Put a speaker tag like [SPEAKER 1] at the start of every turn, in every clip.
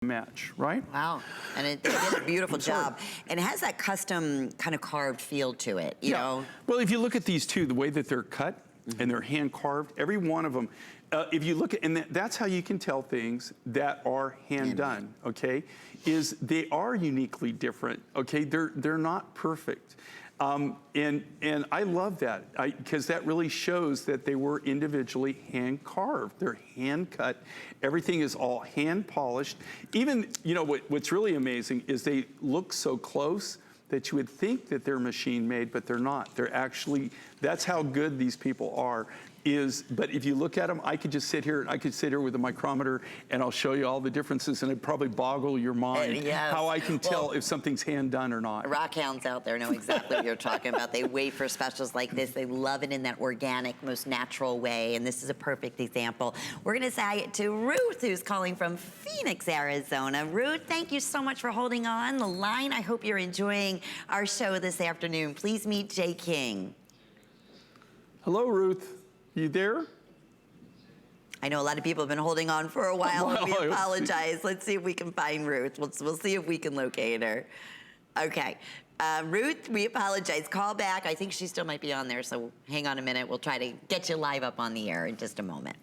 [SPEAKER 1] match, right?
[SPEAKER 2] Wow, and they did a beautiful job. And it has that custom kind of carved feel to it, you know?
[SPEAKER 1] Well, if you look at these two, the way that they're cut and they're hand carved, every one of them, if you look at, and that's how you can tell things that are hand done, okay? Is they are uniquely different, okay? They're not perfect. And I love that because that really shows that they were individually hand carved. They're hand cut. Everything is all hand polished. Even, you know, what's really amazing is they look so close that you would think that they're machine made, but they're not. They're actually, that's how good these people are. But if you look at them, I could just sit here, with a micrometer and I'll show you all the differences, and it'd probably boggle your mind how I can tell if something's hand done or not.
[SPEAKER 2] Rock hounds out there know exactly what you're talking about. They wait for specials like this. They love it in that organic, most natural way, and this is a perfect example. We're gonna say it to Ruth, who's calling from Phoenix, Arizona. Ruth, thank you so much for holding on the line. I hope you're enjoying our show this afternoon. Please meet Jay King.
[SPEAKER 1] Hello, Ruth. You there?
[SPEAKER 2] I know a lot of people have been holding on for a while, and we apologize. Let's see if we can find Ruth. We'll see if we can locate her. Okay. Ruth, we apologize. Call back. I think she still might be on there, so hang on a minute. We'll try to get you live up on the air in just a moment.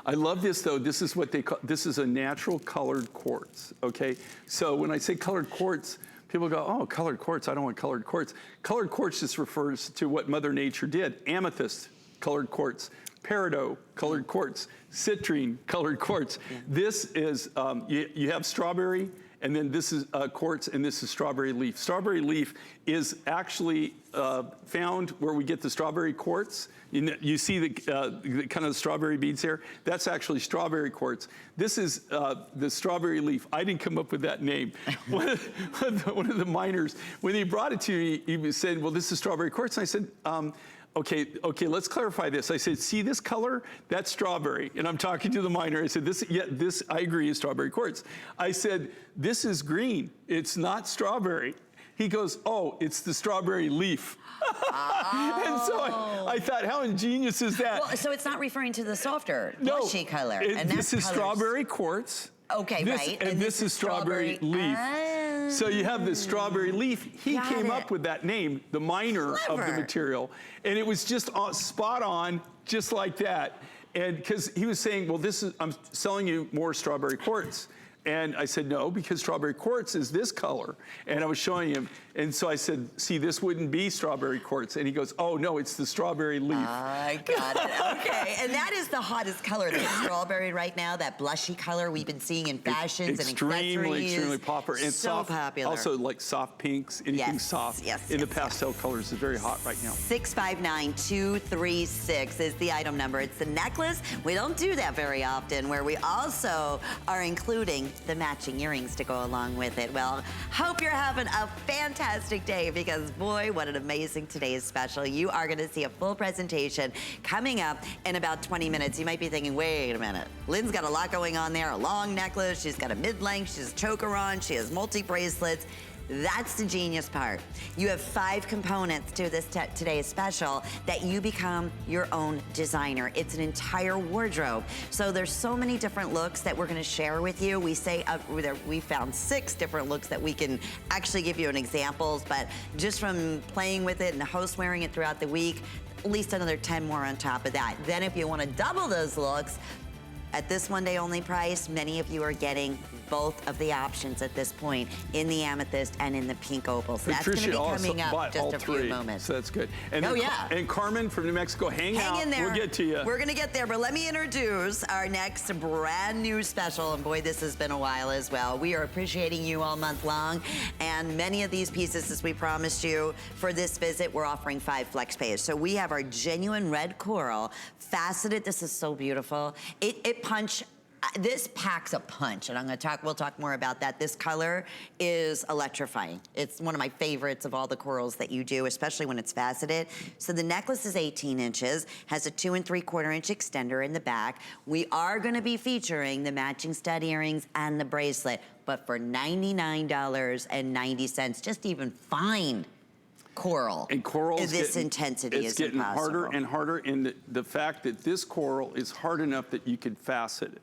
[SPEAKER 1] I love this though. This is what they call, this is a natural colored quartz, okay? So when I say colored quartz, people go, oh, colored quartz, I don't want colored quartz. Colored quartz just refers to what Mother Nature did. Amethyst, colored quartz. Peridot, colored quartz. Citrine, colored quartz. This is, you have strawberry, and then this is quartz, and this is strawberry leaf. Strawberry leaf is actually found where we get the strawberry quartz. You see the kind of strawberry beads here? That's actually strawberry quartz. This is the strawberry leaf. I didn't come up with that name. One of the miners, when he brought it to me, he said, well, this is strawberry quartz. And I said, okay, let's clarify this. I said, see this color? That's strawberry. And I'm talking to the miner. I said, this, I agree, is strawberry quartz. I said, this is green. It's not strawberry. He goes, oh, it's the strawberry leaf. Oh. And so I thought, how ingenious is that?
[SPEAKER 2] Well, so it's not referring to the softer, blushy color.
[SPEAKER 1] This is strawberry quartz.
[SPEAKER 2] Okay, right.
[SPEAKER 1] And this is strawberry leaf. So you have this strawberry leaf. He came up with that name, the miner of the material. And it was just spot on, just like that. And because he was saying, well, I'm selling you more strawberry quartz. And I said, no, because strawberry quartz is this color. And I was showing him. And so I said, see, this wouldn't be strawberry quartz. And he goes, oh, no, it's the strawberry leaf. I got it. Okay.
[SPEAKER 2] And that is the hottest color, that strawberry right now, that blushy color we've been seeing in fashions and accessories.
[SPEAKER 1] Extremely popular. And
[SPEAKER 2] so popular.
[SPEAKER 1] Also like soft pinks, anything soft. In the pastel colors is very hot right now.
[SPEAKER 2] 659236 is the item number. It's the necklace. We don't do that very often, where we also are including the matching earrings to go along with it. Well, hope you're having a fantastic day, because boy, what an amazing today's special. You are gonna see a full presentation coming up in about 20 minutes. You might be thinking, wait a minute, Lynn's got a lot going on there, a long necklace, she's got a mid-length, she has a choker on, she has multi-bracelets. That's the genius part. You have 5 components to this today's special that you become your own designer. It's an entire wardrobe. So there's so many different looks that we're gonna share with you. We say we found 6 different looks that we can actually give you an examples, but just from playing with it and the host wearing it throughout the week, at least another 10 more on top of that. Then if you wanna double those looks, at this one-day only price, many of you are getting both of the options at this point in the amethyst and in the pink opal. So that's going to be coming up just a few moments.
[SPEAKER 1] So that's good. And and Carmen from New Mexico, hang out.
[SPEAKER 2] In there.
[SPEAKER 1] We'll get to you.
[SPEAKER 2] We're going to get there, but let me introduce our next brand new special. And boy, this has been a while as well. We are appreciating you all month long. And many of these pieces, as we promised you for this visit, we're offering 5 flex pays. So we have our genuine red coral faceted. This is so beautiful. This packs a punch, and we'll talk more about that. This color is electrifying. It's one of my favorites of all the corals that you do, especially when it's faceted. So the necklace is 18 inches, has a 2 3/4 inch extender in the back. We are gonna be featuring the matching stud earrings and the bracelet, but for $99.90, just even find coral.
[SPEAKER 1] And corals,
[SPEAKER 2] this intensity is
[SPEAKER 1] getting
[SPEAKER 2] impossible.
[SPEAKER 1] harder and harder, and the fact that this coral is hard enough that you could facet it.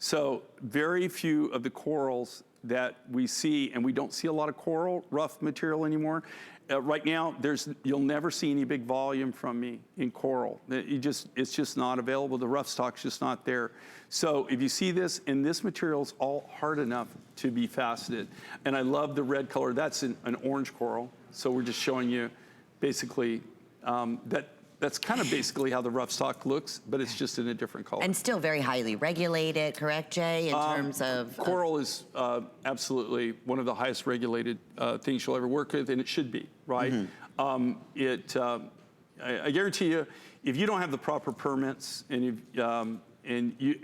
[SPEAKER 1] So very few of the corals that we see, and we don't see a lot of coral, rough material anymore. Right now, you'll never see any big volume from me in coral. It's just not available. The rough stock's just not there. So if you see this, and this material's all hard enough to be faceted. And I love the red color. That's an orange coral. So we're just showing you basically that's kind of basically how the rough stock looks, but it's just in a different color.
[SPEAKER 2] And still very highly regulated, correct, Jay, in terms of...
[SPEAKER 1] Coral is absolutely one of the highest regulated things you'll ever work with, and it should be, right? Mm-hmm. I guarantee you, if you don't have the proper permits,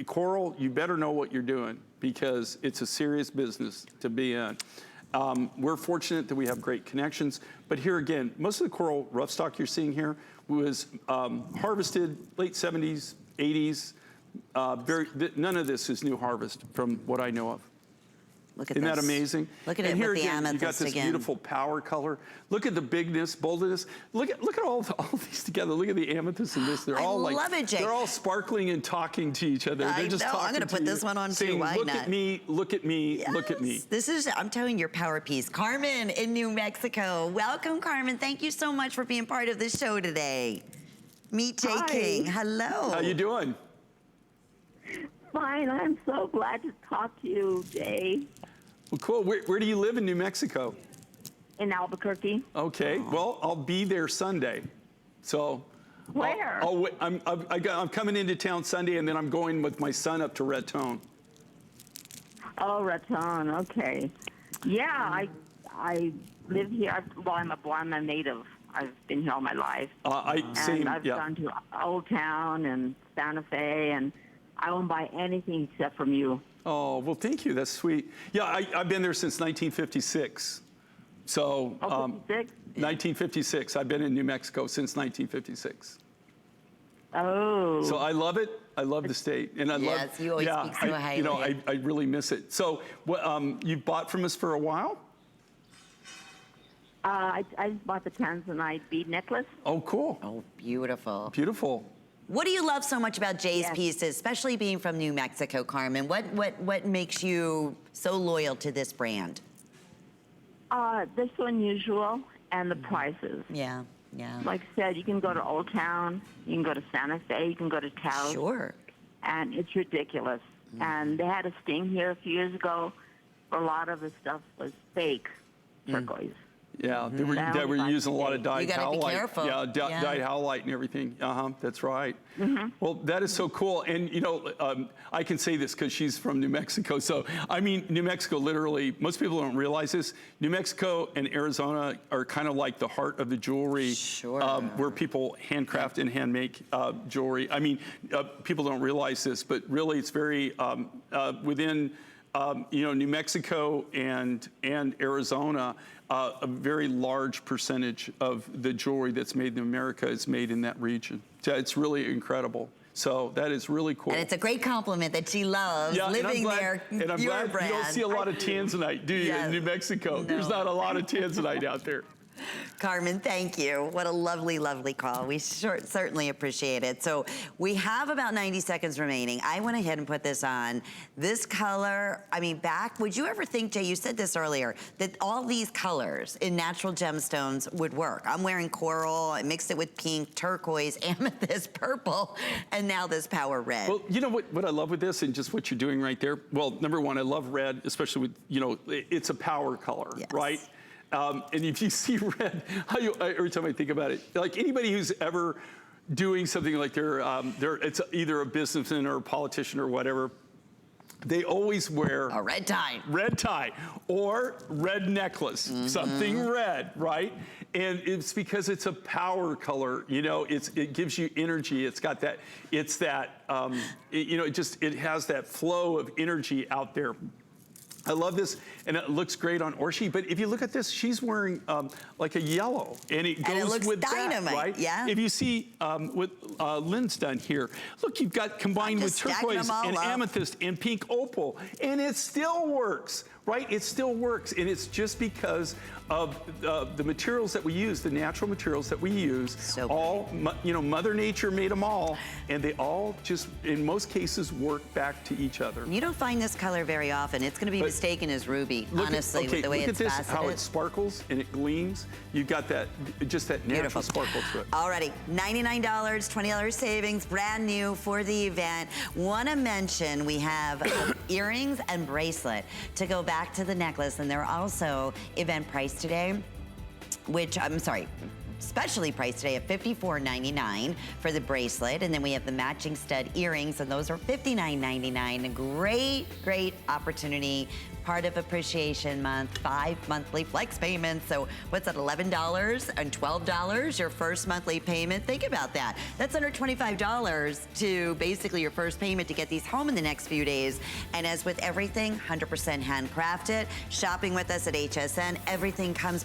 [SPEAKER 1] coral, you better know what you're doing, because it's a serious business to be in. We're fortunate that we have great connections, but here again, most of the coral rough stock you're seeing here was harvested late 70s, 80s. None of this is new harvest from what I know of.
[SPEAKER 2] Look at
[SPEAKER 1] Isn't
[SPEAKER 2] this.
[SPEAKER 1] that amazing?
[SPEAKER 2] Look at
[SPEAKER 1] and
[SPEAKER 2] it
[SPEAKER 1] here
[SPEAKER 2] with the
[SPEAKER 1] again,
[SPEAKER 2] amethyst
[SPEAKER 1] you got this beautiful power color. Look at the bigness, boldness. Look at all these together. Look at the amethyst and this. They're all like,
[SPEAKER 2] love it, Jay.
[SPEAKER 1] They're all sparkling and talking to each other. They're just talking
[SPEAKER 2] I'm going to put this one on
[SPEAKER 1] saying,
[SPEAKER 2] too. Why
[SPEAKER 1] look
[SPEAKER 2] not?
[SPEAKER 1] at me, look at me,
[SPEAKER 2] Yes.
[SPEAKER 1] look at me.
[SPEAKER 2] This is, I'm telling you, your power piece. Carmen in New Mexico. Welcome, Carmen. Thank you so much for being part of the show today. Meet Jay King. Hello.
[SPEAKER 1] How you doing?
[SPEAKER 3] Fine. I'm so glad to talk to you, Jay.
[SPEAKER 1] Well, cool. Where do you live in New Mexico?
[SPEAKER 3] In Albuquerque.
[SPEAKER 1] Okay. Well, I'll be there Sunday. So.
[SPEAKER 3] Where?
[SPEAKER 1] I'm coming into town Sunday, and then I'm going with my son up to Raton.
[SPEAKER 3] Oh, Raton. Okay. Yeah, I live here. I'm a native. I've been here all my life. And I've gone to Old Town and Santa Fe, and I won't buy anything except from you.
[SPEAKER 1] Oh, well, thank you. That's sweet. Yeah, I've been there since 1956. So,
[SPEAKER 3] 56?
[SPEAKER 1] 1956. I've been in New Mexico since 1956.
[SPEAKER 3] Oh.
[SPEAKER 1] So I love it. I love the state, and I love.
[SPEAKER 2] Yes, you always speak so highly.
[SPEAKER 1] You know, I really miss it. So, you bought from us for a while?
[SPEAKER 3] I just bought the Tanzanite bead necklace.
[SPEAKER 1] Oh, cool.
[SPEAKER 2] Oh, beautiful.
[SPEAKER 1] Beautiful.
[SPEAKER 2] What do you love so much about Jay's
[SPEAKER 3] Yes.
[SPEAKER 2] pieces, especially being from New Mexico, Carmen? What makes you so loyal to this brand?
[SPEAKER 3] They're so unusual, and the prices.
[SPEAKER 2] Yeah, yeah.
[SPEAKER 3] Like I said, you can go to Old Town, you can go to Santa Fe, you can go to Taos.
[SPEAKER 2] Sure.
[SPEAKER 3] And it's ridiculous. And they had a sting here a few years ago. A lot of the stuff was fake turquoise.
[SPEAKER 1] Yeah, they were using a lot of dyed
[SPEAKER 2] You gotta be
[SPEAKER 1] howlite.
[SPEAKER 2] careful.
[SPEAKER 1] Yeah,
[SPEAKER 2] Yeah.
[SPEAKER 1] dyed howlite and everything. That's right. Well, that is so cool. And you know, I can say this because she's from New Mexico. So I mean, New Mexico, literally, most people don't realize this. New Mexico and Arizona are kind of like the heart of the jewelry,
[SPEAKER 2] Sure.
[SPEAKER 1] Where people handcraft and hand make jewelry. I mean, people don't realize this, but really, it's very within. You know, New Mexico and Arizona, a very large percentage of the jewelry that's made in America is made in that region. So it's really incredible. So that is really cool.
[SPEAKER 2] And it's a great compliment that she loves living there.
[SPEAKER 1] And I'm
[SPEAKER 2] your
[SPEAKER 1] glad
[SPEAKER 2] brand.
[SPEAKER 1] you don't see a lot of tanzanite, do you, in New Mexico?
[SPEAKER 2] No.
[SPEAKER 1] There's not a lot of tanzanite out there.
[SPEAKER 2] Carmen, thank you. What a lovely, lovely call. We certainly appreciate it. So we have about 90 seconds remaining. I went ahead and put this on. This color, I mean, would you ever think, Jay, you said this earlier, that all these colors in natural gemstones would work? I'm wearing coral, I mixed it with pink, turquoise, amethyst, purple, and now this power red.
[SPEAKER 1] Well, you know what I love with this and just what you're doing right there? Well, number one, I love red, especially with, you know, it's a power color,
[SPEAKER 2] Yes.
[SPEAKER 1] right? And if you see red, every time I think about it, like anybody who's ever doing something like it's either a businessman or a politician or whatever, they always wear
[SPEAKER 2] A red tie.
[SPEAKER 1] Red tie or red necklace, something red, right? And it's because it's a power color, you know, it gives you energy. It's got that, you know, it has that flow of energy out there. I love this, and it looks great on Orshi, but if you look at this, she's wearing like a yellow, and it goes
[SPEAKER 2] looks
[SPEAKER 1] with
[SPEAKER 2] dynamite,
[SPEAKER 1] that, right?
[SPEAKER 2] yeah.
[SPEAKER 1] If you see what Lynn's done here, look, you've got combined with
[SPEAKER 2] just stacking
[SPEAKER 1] turquoise
[SPEAKER 2] them all
[SPEAKER 1] and
[SPEAKER 2] up.
[SPEAKER 1] amethyst and pink opal, and it still works. right? It still works, and it's just because of the materials that we use, the natural materials that we use.
[SPEAKER 2] So
[SPEAKER 1] all, you know, Mother Nature made them all, and they all just, in most cases, work back to each other.
[SPEAKER 2] You don't find this color very often. It's going to be mistaken as ruby, honestly, with the way it's faceted.
[SPEAKER 1] How it sparkles and it gleams. You've got that, just that natural sparkle to it.
[SPEAKER 2] Alrighty, $99, $20 savings, brand new for the event. Want to mention we have earrings and bracelet to go back to the necklace, and they're also event price today, which, I'm sorry, specially priced today at $54.99 for the bracelet, and then we have the matching stud earrings, and those are $59.99. A great, great opportunity. Part of Appreciation Month, 5 monthly flex payments. So what's that, $11 and $12 your first monthly payment? Think about that. That's under $25 to basically your first payment to get these home in the next few days. And as with everything, 100% handcrafted. Shopping with us at HSN, everything comes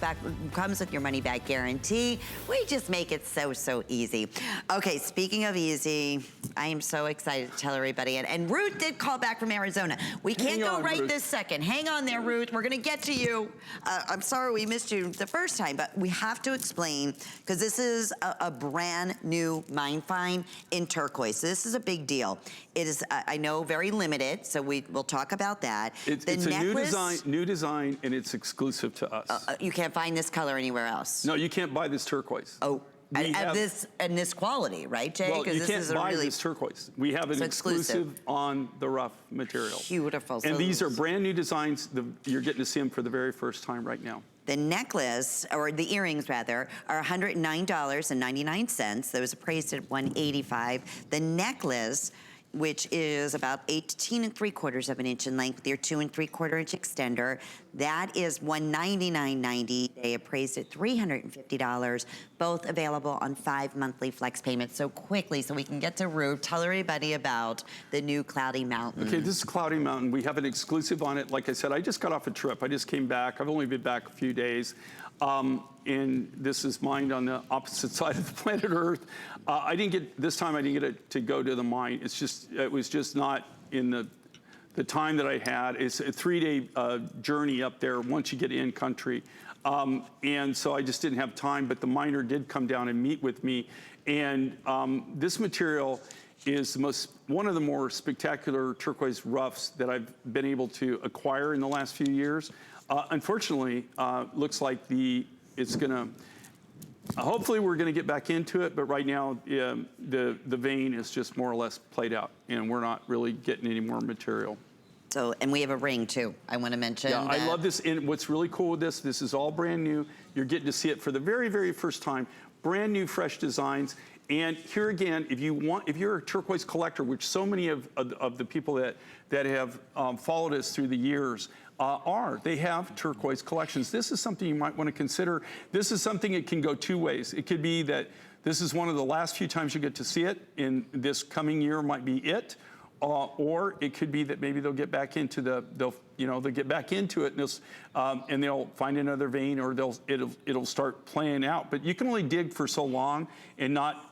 [SPEAKER 2] with your money back guarantee. We just make it so, so easy. Okay, speaking of easy, I am so excited to tell everybody. And Ruth did call back from Arizona. We can't go right this second. Hang on there, Ruth. We're going to get to you. I'm sorry we missed you the first time, but we have to explain, because this is a brand new mine find in turquoise. So this is a big deal. It is, I know, very limited, so we'll talk about that.
[SPEAKER 1] It's a new design, and it's exclusive to us.
[SPEAKER 2] You can't find this color anywhere else.
[SPEAKER 1] No, you can't buy this turquoise.
[SPEAKER 2] Oh. And this quality, right, Jay?
[SPEAKER 1] Well, you can't buy this turquoise. We have an exclusive on the rough material.
[SPEAKER 2] Beautiful.
[SPEAKER 1] And these are brand new designs. You're getting to see them for the very first time right now.
[SPEAKER 2] The necklace, or the earrings rather, are $109.99. Those are priced at $185. The necklace, which is about 18 3/4 of an inch in length with your 2 3/4 inch extender. That is $199.90. They appraised at $350. Both available on 5 monthly flex payments. So quickly, so we can get to Ruth, tell everybody about the new Cloudy Mountain.
[SPEAKER 1] Okay, this is Cloudy Mountain. We have an exclusive on it. Like I said, I just got off a trip. I just came back. I've only been back a few days. And this is mined on the opposite side of the planet Earth. This time I didn't get it to go to the mine. It was just not in the time that I had. It's a 3-day journey up there once you get in country. And so I just didn't have time, but the miner did come down and meet with me. And this material is one of the more spectacular turquoise roughs that I've been able to acquire in the last few years. Unfortunately, looks like it's gonna, hopefully we're gonna get back into it, but right now the vein is just more or less played out, and we're not really getting any more material.
[SPEAKER 2] So, and we have a ring too, I wanna mention.
[SPEAKER 1] Yeah, I love this, and what's really cool with this is all brand new. You're getting to see it for the very, very first time. Brand new, fresh designs. And here again, if you're a turquoise collector, which so many of the people that have followed us through the years they have turquoise collections. This is something you might want to consider. This is something that can go two ways. It could be that this is one of the last few times you get to see it, and this coming year might be it. Or it could be that maybe they'll get back into they'll get back into it, and they'll find another vein, or it'll start playing out. But you can only dig for so long and not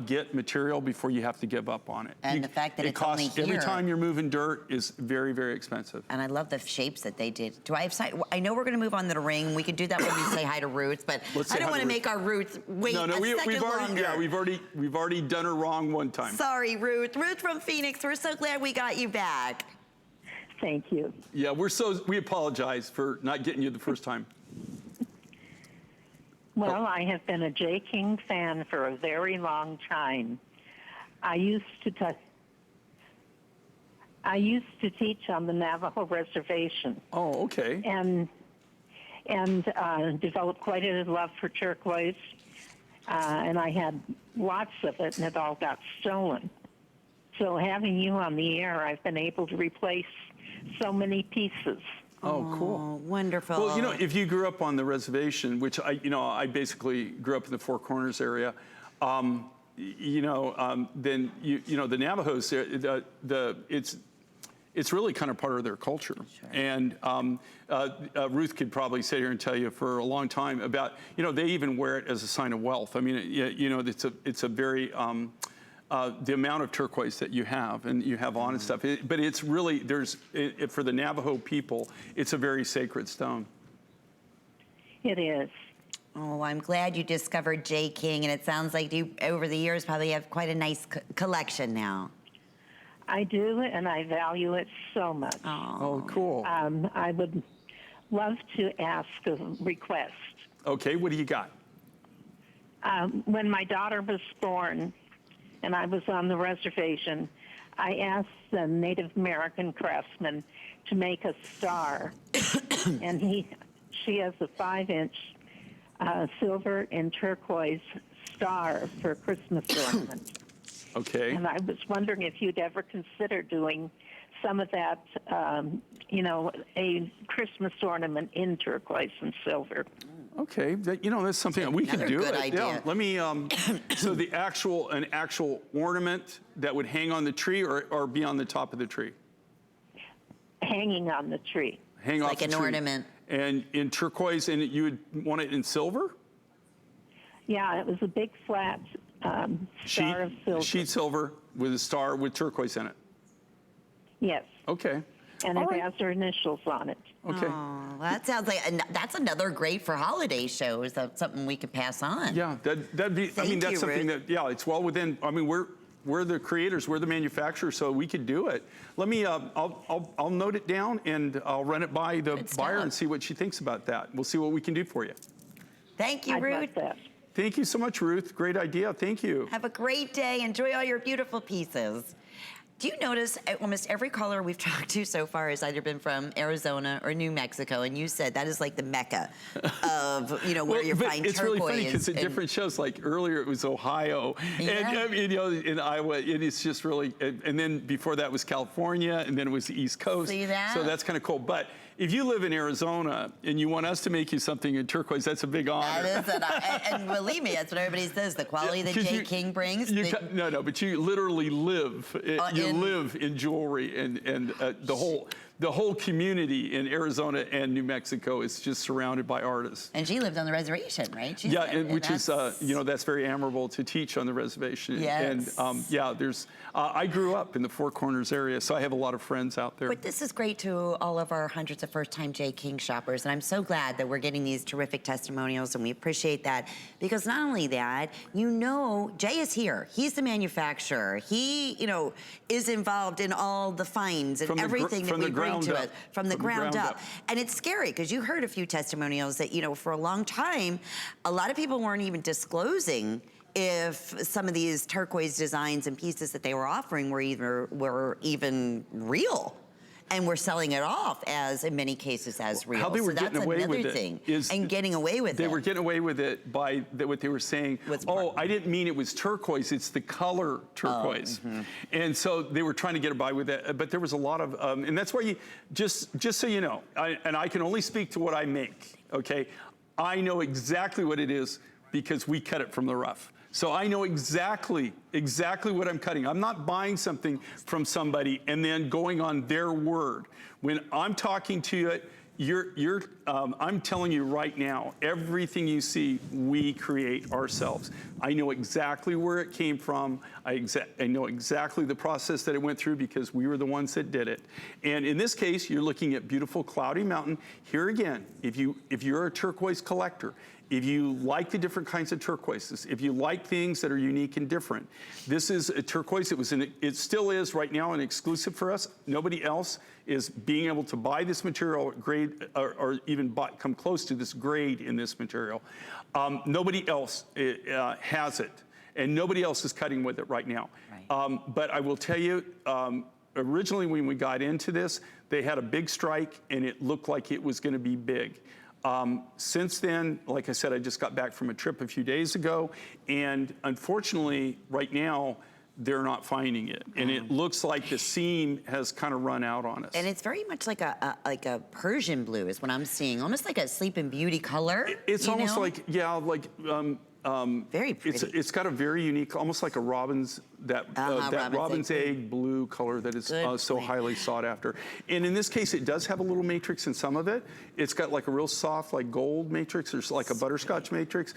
[SPEAKER 1] get material before you have to give up on it.
[SPEAKER 2] And the fact that it's only here.
[SPEAKER 1] Every time you're moving dirt is very, very expensive.
[SPEAKER 2] And I love the shapes that they did. Do I have I know we're going to move on to the ring. We can do that when we say hi to Ruth, but I don't want to make our Ruth wait a second longer.
[SPEAKER 1] Yeah, we've already done her wrong one time.
[SPEAKER 2] Sorry, Ruth. Ruth from Phoenix. We're so glad we got you back.
[SPEAKER 3] Thank you.
[SPEAKER 1] Yeah, we apologize for not getting you the first time.
[SPEAKER 4] Well, I have been a J. King fan for a very long time. I used to teach on the Navajo reservation.
[SPEAKER 1] Oh, okay.
[SPEAKER 4] And developed quite a love for turquoise. And I had lots of it, and it all got stolen. So having you on the air, I've been able to replace so many pieces.
[SPEAKER 1] Oh, cool.
[SPEAKER 2] Wonderful.
[SPEAKER 1] Well, if you grew up on the reservation, which I basically grew up in the Four Corners area, then the Navajos, it's really kind of part of their culture. Sure. And Ruth could probably sit here and tell you for a long time about, they even wear it as a sign of wealth. I mean, it's a very the amount of turquoise that you have and you have on and stuff. But it's really, for the Navajo people, it's a very sacred stone.
[SPEAKER 4] It is.
[SPEAKER 2] Oh, I'm glad you discovered J. King, and it sounds like you, over the years, probably have quite a nice collection now.
[SPEAKER 4] I do, and I value it so much.
[SPEAKER 1] Oh, cool.
[SPEAKER 4] I would love to ask a request.
[SPEAKER 1] Okay, what do you got?
[SPEAKER 4] When my daughter was born and I was on the reservation, I asked the Native American craftsman to make a star. And she has a 5-inch silver and turquoise star for Christmas ornament.
[SPEAKER 1] Okay.
[SPEAKER 4] And I was wondering if you'd ever consider doing some of that, a Christmas ornament in turquoise and silver.
[SPEAKER 1] Okay, that's something we could do.
[SPEAKER 2] Good idea.
[SPEAKER 1] Yeah, let me. So an actual ornament that would hang on the tree or be on the top of the tree.
[SPEAKER 4] Hanging on the tree.
[SPEAKER 1] Hang off
[SPEAKER 2] Like
[SPEAKER 1] the
[SPEAKER 2] an
[SPEAKER 1] tree.
[SPEAKER 2] ornament.
[SPEAKER 1] And in turquoise, and you would want it in silver.
[SPEAKER 4] Yeah, it was a big flat star of silver.
[SPEAKER 1] Sheet silver with a star with turquoise in it.
[SPEAKER 4] Yes.
[SPEAKER 1] Okay.
[SPEAKER 4] And it has her initials on it.
[SPEAKER 1] Okay.
[SPEAKER 2] Oh, that sounds like that's another great for holiday shows. That's something we could pass on.
[SPEAKER 1] Yeah, that'd be.
[SPEAKER 2] Thank
[SPEAKER 1] that's
[SPEAKER 2] you,
[SPEAKER 1] something
[SPEAKER 2] Ruth.
[SPEAKER 1] that it's well within. I mean, we're the creators, we're the manufacturers, so we could do it. Let me. I'll note it down and I'll run it by the buyer and see what she thinks about that. We'll see what we can do for you.
[SPEAKER 2] Thank you,
[SPEAKER 4] I'd
[SPEAKER 2] Ruth.
[SPEAKER 4] love that.
[SPEAKER 1] Thank you so much, Ruth. Great idea. Thank you.
[SPEAKER 2] Have a great day. Enjoy all your beautiful pieces. Do you notice almost every caller we've talked to so far has either been from Arizona or New Mexico, and you said that is like the mecca of where you find
[SPEAKER 1] it's
[SPEAKER 2] turquoise.
[SPEAKER 1] really funny because at different shows, like earlier it was Ohio, and in Iowa, it's just really, and then before that was California, and then it was the East Coast.
[SPEAKER 2] See that?
[SPEAKER 1] So that's kind of cool. But if you live in Arizona and you want us to make you something in turquoise, that's a big honor.
[SPEAKER 2] That is, and believe me, that's what everybody says. The quality that J. King brings.
[SPEAKER 1] But you literally live. You live in jewelry, and the whole community in Arizona and New Mexico is just surrounded by artists.
[SPEAKER 2] And she lived on the reservation, right?
[SPEAKER 1] Which is that's very admirable to teach on the reservation.
[SPEAKER 2] Yes.
[SPEAKER 1] And there's I grew up in the Four Corners area, so I have a lot of friends out there.
[SPEAKER 2] But this is great to all of our hundreds of first-time J. King shoppers, and I'm so glad that we're getting these terrific testimonials, and we appreciate that, because not only that, Jay is here. He's the manufacturer. He, is involved in all the finds and everything that we bring to it from the ground up. And it's scary because you heard a few testimonials that, for a long time, a lot of people weren't even disclosing if some of these turquoise designs and pieces that they were offering were even real. And we're selling it off as, in many cases, as real.
[SPEAKER 1] How they were getting away with
[SPEAKER 2] thing.
[SPEAKER 1] it
[SPEAKER 2] Getting away with it.
[SPEAKER 1] They were getting away with it by what they were saying. I didn't mean it was turquoise. It's the color turquoise. And so they were trying to get by with it. But there was a lot of, and that's why you, just so you know, and I can only speak to what I make, okay? I know exactly what it is because we cut it from the rough. So I know exactly what I'm cutting. I'm not buying something from somebody and then going on their word. When I'm talking to you, I'm telling you right now, everything you see, we create ourselves. I know exactly where it came from. I know exactly the process that it went through because we were the ones that did it. And in this case, you're looking at beautiful Cloudy Mountain. Here again, if you're a turquoise collector, if you like the different kinds of turquoises, if you like things that are unique and different, this is a turquoise. It still is right now an exclusive for us. Nobody else is being able to buy this material grade or even come close to this grade in this material. Nobody else has it, and nobody else is cutting with it right now. Right. But I will tell you, originally when we got into this, they had a big strike, and it looked like it was going to be big. Since then, like I said, I just got back from a trip a few days ago, and unfortunately, right now, they're not finding it. And it looks like the seam has kind of run out on us.
[SPEAKER 2] And it's very much like a Persian blue is what I'm seeing, almost like a Sleeping Beauty color.
[SPEAKER 1] It's almost like,
[SPEAKER 2] very pretty.
[SPEAKER 1] It's got a very unique, almost like a robin's that robin's egg blue color that is so highly sought after. And in this case, it does have a little matrix in some of it. It's got like a real soft, like gold matrix, or like a butterscotch matrix.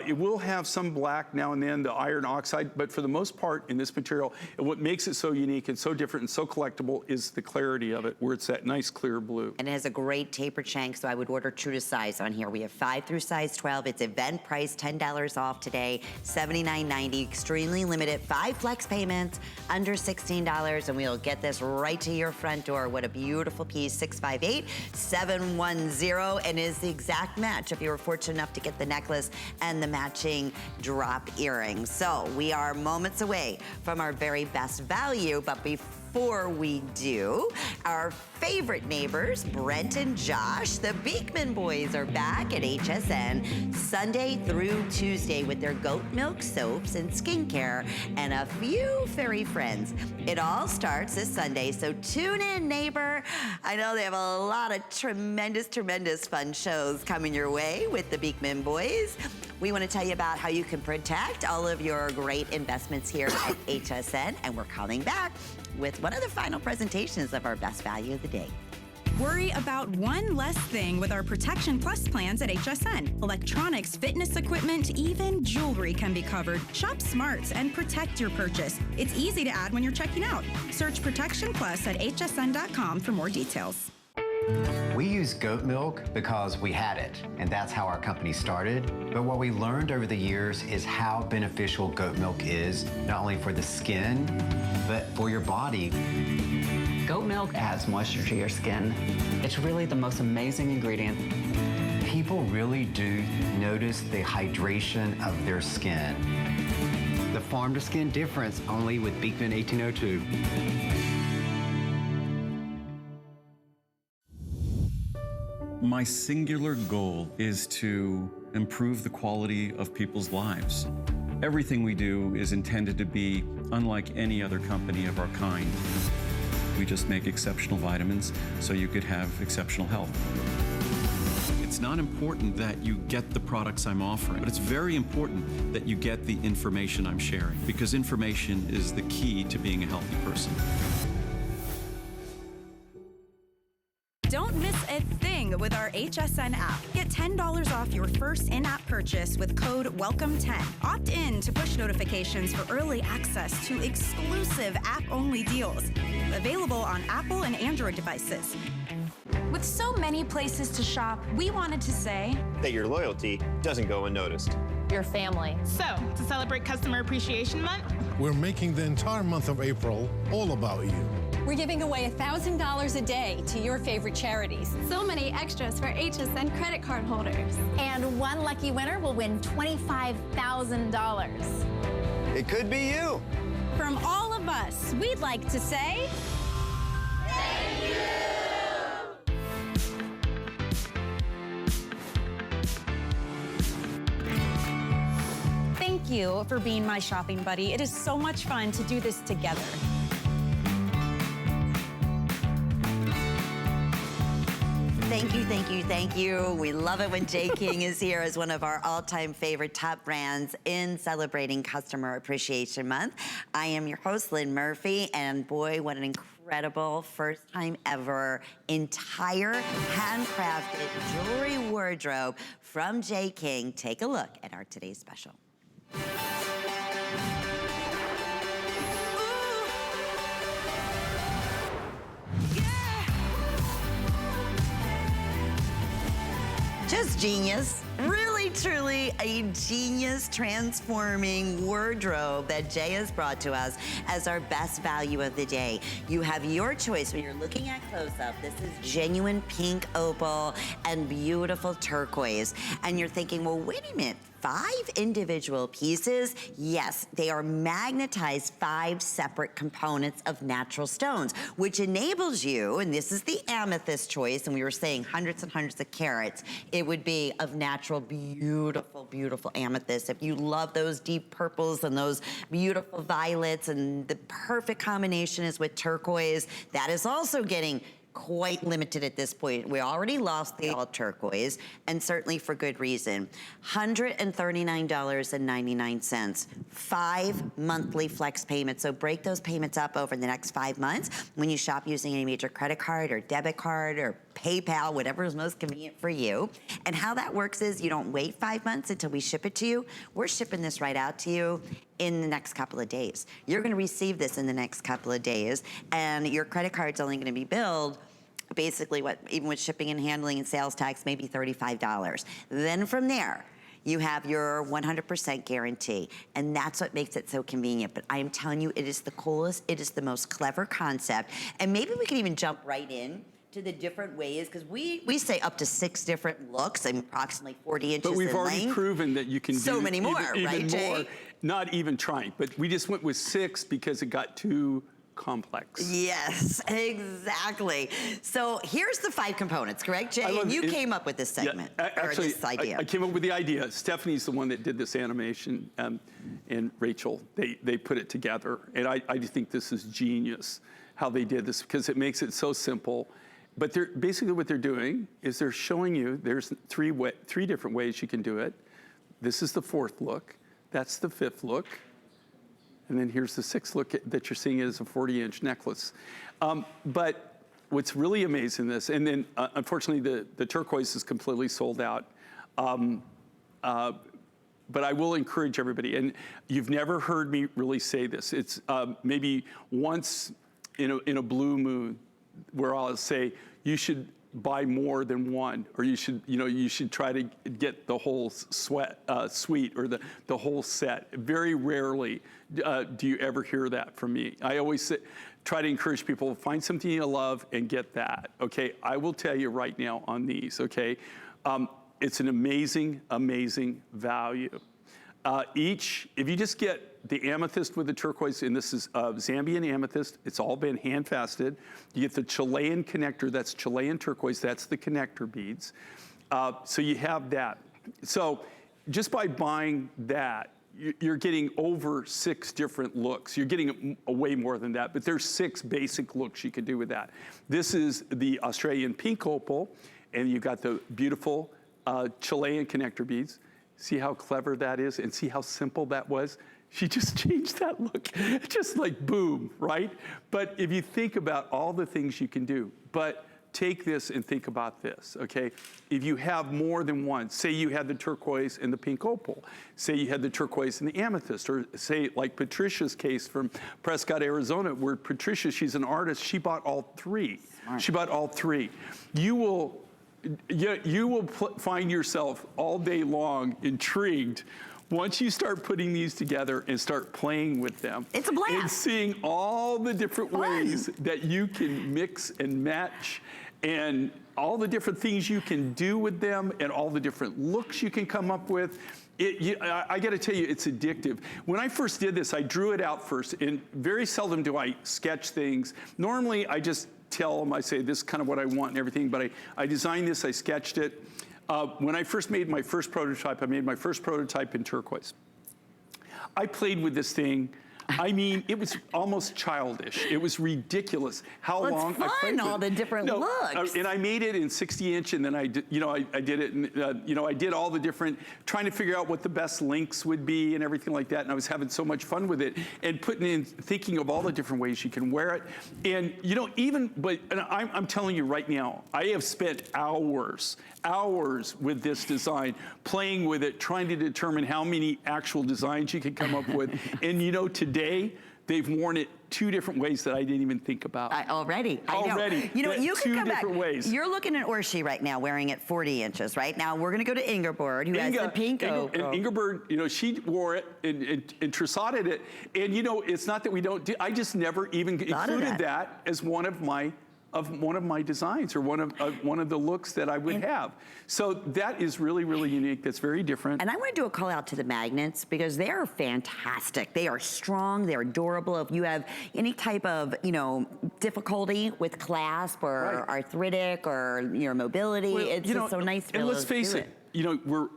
[SPEAKER 1] It will have some black now and then, the iron oxide, but for the most part in this material, and what makes it so unique and so different and so collectible is the clarity of it, where it's that nice clear blue.
[SPEAKER 2] And it has a great tapered shank, so I would order true to size on here. We have 5 through size 12. It's event price, $10 off today, $79.90, extremely limited, 5 flex payments, under $16, and we'll get this right to your front door. What a beautiful piece, 658-710, and is the exact match if you were fortunate enough to get the necklace and the matching drop earrings. So we are moments away from our very best value, but before we do, our favorite neighbors, Brent and Josh, the Beekman boys, are back at HSN Sunday through Tuesday with their goat milk soaps and skincare and a few furry friends. It all starts this Sunday, so tune in, neighbor. I know they have a lot of tremendous fun shows coming your way with the Beekman boys. We want to tell you about how you can protect all of your great investments here at HSN, and we're coming back with one of the final presentations of our best value of the day.
[SPEAKER 5] Worry about one less thing with our Protection Plus plans at HSN. Electronics, fitness equipment, even jewelry can be covered. Shop smart and protect your purchase. It's easy to add when you're checking out. Search Protection Plus at hsn.com for more details.
[SPEAKER 6] We use goat milk because we had it, and that's how our company started. But what we learned over the years is how beneficial goat milk is, not only for the skin, but for your body.
[SPEAKER 7] Goat milk adds moisture to your skin. It's really the most amazing ingredient.
[SPEAKER 6] People really do notice the hydration of their skin. The farm-to-skin difference only with Beekman 1802.
[SPEAKER 8] My singular goal is to improve the quality of people's lives. Everything we do is intended to be unlike any other company of our kind. We just make exceptional vitamins so you could have exceptional health. It's not important that you get the products I'm offering, but it's very important that you get the information I'm sharing, because information is the key to being a healthy person.
[SPEAKER 5] Don't miss a thing with our HSN app. Get $10 off your first in-app purchase with code WELCOME10. Opt in to push notifications for early access to exclusive app-only deals. Available on Apple and Android devices.
[SPEAKER 9] With so many places to shop, we wanted to say
[SPEAKER 10] that your loyalty doesn't go unnoticed.
[SPEAKER 9] Your family.
[SPEAKER 11] So, to celebrate Customer Appreciation Month,
[SPEAKER 12] we're making the entire month of April all about you.
[SPEAKER 13] We're giving away $1,000 a day to your favorite charities.
[SPEAKER 14] So many extras for HSN credit card holders.
[SPEAKER 15] And one lucky winner will win $25,000.
[SPEAKER 10] It could be you.
[SPEAKER 13] From all of us, we'd like to say...
[SPEAKER 14] Thank you!
[SPEAKER 13] Thank you for being my shopping buddy. It is so much fun to do this together.
[SPEAKER 2] Thank you, thank you, thank you. We love it when Jay King is here as one of our all-time favorite top brands in celebrating Customer Appreciation Month. I am your host, Lynn Murphy, and boy, what an incredible first time ever entire handcrafted jewelry wardrobe from Jay King. Take a look at our today's special. Just genius. Really, truly a genius transforming wardrobe that Jay has brought to us as our best value of the day. You have your choice when you're looking at close-up. This is genuine pink opal and beautiful turquoise. And you're thinking, well, wait a minute. 5 individual pieces? Yes, they are magnetized 5 separate components of natural stones, which enables you, and this is the amethyst choice, and we were saying hundreds and hundreds of carats, it would be of natural, beautiful, beautiful amethyst. If you love those deep purples and those beautiful violets, and the perfect combination is with turquoise, that is also getting quite limited at this point. We already lost the all turquoise, and certainly for good reason. $139.99, 5 monthly flex payments. So break those payments up over the next 5 months when you shop using any major credit card or debit card or PayPal, whatever is most convenient for you. And how that works is you don't wait 5 months until we ship it to you. We're shipping this right out to you in the next couple of days. You're gonna receive this in the next couple of days, and your credit card's only gonna be billed basically what, even with shipping and handling and sales tax, maybe $35. Then from there, you have your 100% guarantee, and that's what makes it so convenient. But I am telling you, it is the coolest, it is the most clever concept, and maybe we can even jump right in to the different ways, because we say up to 6 different looks and approximately 40 inches in length.
[SPEAKER 1] But we've already proven that you can do
[SPEAKER 2] so many more,
[SPEAKER 1] even
[SPEAKER 2] right, Jay?
[SPEAKER 1] more, not even trying. But we just went with 6 because it got too complex.
[SPEAKER 2] Yes, exactly. So here's the 5 components, correct, Jay? And you came up with this segment, or this idea.
[SPEAKER 1] I came up with the idea. Stephanie's the one that did this animation, and Rachel, they put it together. And I just think this is genius, how they did this, because it makes it so simple. But basically what they're doing is they're showing you there's 3 different ways you can do it. This is the 4th look. That's the 5th look. And then here's the 6th look that you're seeing as a 40-inch necklace. But what's really amazing in this, and then unfortunately the turquoise is completely sold out. But I will encourage everybody, and you've never heard me really say this. It's maybe once in a blue moon where I'll say, you should buy more than one, or you should try to get the whole suite or the whole set. Very rarely do you ever hear that from me. I always try to encourage people, find something you love and get that, okay? I will tell you right now on these, okay? It's an amazing, amazing value. If you just get the amethyst with the turquoise, and this is Zambian amethyst, it's all been hand fasted. You get the Chilean connector, that's Chilean turquoise, that's the connector beads. So you have that. So just by buying that, you're getting over 6 different looks. You're getting way more than that, but there's 6 basic looks you can do with that. This is the Australian pink opal, and you've got the beautiful Chilean connector beads. See how clever that is, and see how simple that was? She just changed that look, just like boom, right? But if you think about all the things you can do, but take this and think about this, okay? If you have more than one, say you had the turquoise and the pink opal, say you had the turquoise and the amethyst, or say like Patricia's case from Prescott, Arizona, where Patricia, she's an artist, she bought all 3. Smart. She bought all 3. You will find yourself all day long intrigued once you start putting these together and start playing with them.
[SPEAKER 2] It's a blast.
[SPEAKER 1] And seeing all the different ways that you can mix and match, and all the different things you can do with them, and all the different looks you can come up with. I got to tell you, it's addictive. When I first did this, I drew it out first, and very seldom do I sketch things. Normally, I just tell them, I say, this is kind of what I want and everything, but I designed this, I sketched it. When I first made my first prototype, I made my first prototype in turquoise. I played with this thing. I mean, it was almost childish. It was ridiculous how long I played with it.
[SPEAKER 2] All the different looks.
[SPEAKER 1] And I made it in 60-inch, and then I did it, and I did all the different, trying to figure out what the best links would be and everything like that. And I was having so much fun with it, and thinking of all the different ways you can wear it. And I'm telling you right now, I have spent hours with this design, playing with it, trying to determine how many actual designs you can come up with. And today, they've worn it 2 different ways that I didn't even think about.
[SPEAKER 2] Already. You can come back. Ways. You're looking at Orshi right now wearing it 40 inches, right? Now we're going to go to Ingeborg, who has the pink opal.
[SPEAKER 1] And Ingeborg, she wore it and tressotted it. And it's not that we don't do, I just never even included that as one of my designs, or one of the looks that I would have. So that is really, really unique. That's very different.
[SPEAKER 2] And I want to do a call out to the magnets, because they are fantastic. They are strong. They're durable. If you have any type of difficulty with clasp or arthritic or your mobility, it's just so nice to be able to do it. And let's face it.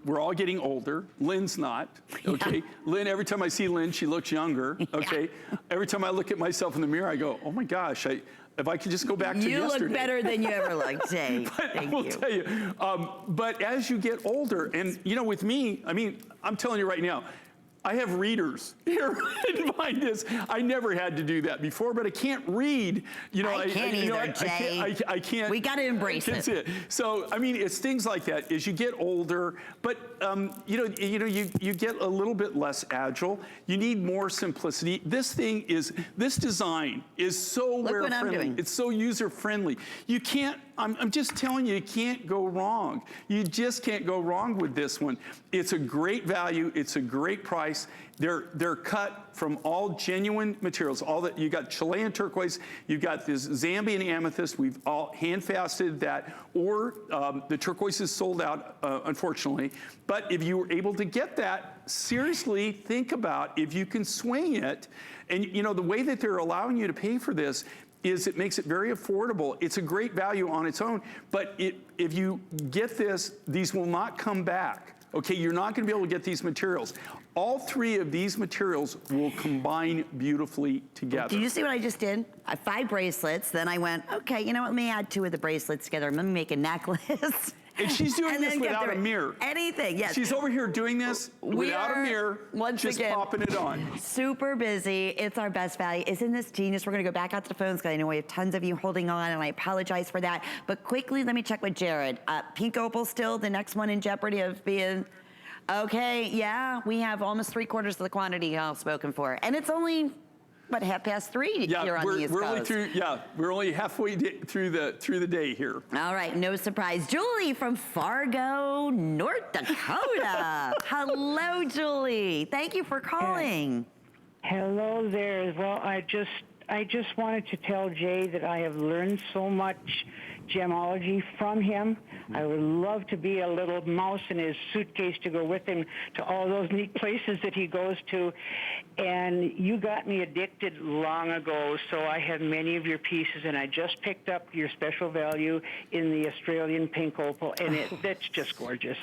[SPEAKER 2] We're all getting older. Lynn's not, okay? Yeah. Lynn, every time I see Lynn, she looks younger, okay? Yeah. Every time I look at myself in the mirror, I go, oh my gosh,
[SPEAKER 1] If I could just go back to yesterday.
[SPEAKER 2] You look better than you ever looked, Jay.
[SPEAKER 1] I will tell you. But as you get older, and you know, with me, I mean, I'm telling you right now, I have readers here behind this. I never had to do that before, but I can't read. You know,
[SPEAKER 2] I can't either, Jay.
[SPEAKER 1] I can't.
[SPEAKER 2] We got to embrace it.
[SPEAKER 1] So, I mean, it's things like that. As you get older, but you get a little bit less agile. You need more simplicity. This design is so wear friendly. It's so user friendly. You can't. I'm just telling you, you can't go wrong. You just can't go wrong with this one. It's a great value. It's a great price. They're cut from all genuine materials. All that you got Chilean turquoise, you've got this Zambian amethyst. We've all hand-faceted that, or the turquoise is sold out, unfortunately. But if you were able to get that, seriously think about if you can swing it. And you know the way that they're allowing you to pay for this is it makes it very affordable. It's a great value on its own, but if you get this, these will not come back. Okay, you're not gonna be able to get these materials. All three of these materials will combine beautifully together.
[SPEAKER 2] Do you see what I just did? I 5 bracelets, then I went, okay, you know what, let me add 2 of the bracelets together. Let me make a necklace.
[SPEAKER 1] And she's doing this without a mirror.
[SPEAKER 2] Anything, yes.
[SPEAKER 1] She's over here doing this without a mirror, just popping it on.
[SPEAKER 2] Super busy. It's our best value. Isn't this genius? We're going to go back out to the phones because I know we have tons of you holding on, and I apologize for that. But quickly, let me check with Jared. Pink opal still the next one in jeopardy of being... Okay, yeah, we have almost 3/4 of the quantity all spoken for. And it's only... But 3:30 here on the East Coast.
[SPEAKER 1] We're only halfway through the day here.
[SPEAKER 2] All right, no surprise. Julie from Fargo, North Dakota. Hello, Julie. Thank you for calling.
[SPEAKER 16] Hello there. Well, I just wanted to tell Jay that I have learned so much gemology from him. I would love to be a little mouse in his suitcase to go with him to all those neat places that he goes to. And you got me addicted long ago, so I have many of your pieces, and I just picked up your special value in the Australian pink opal, and that's just gorgeous.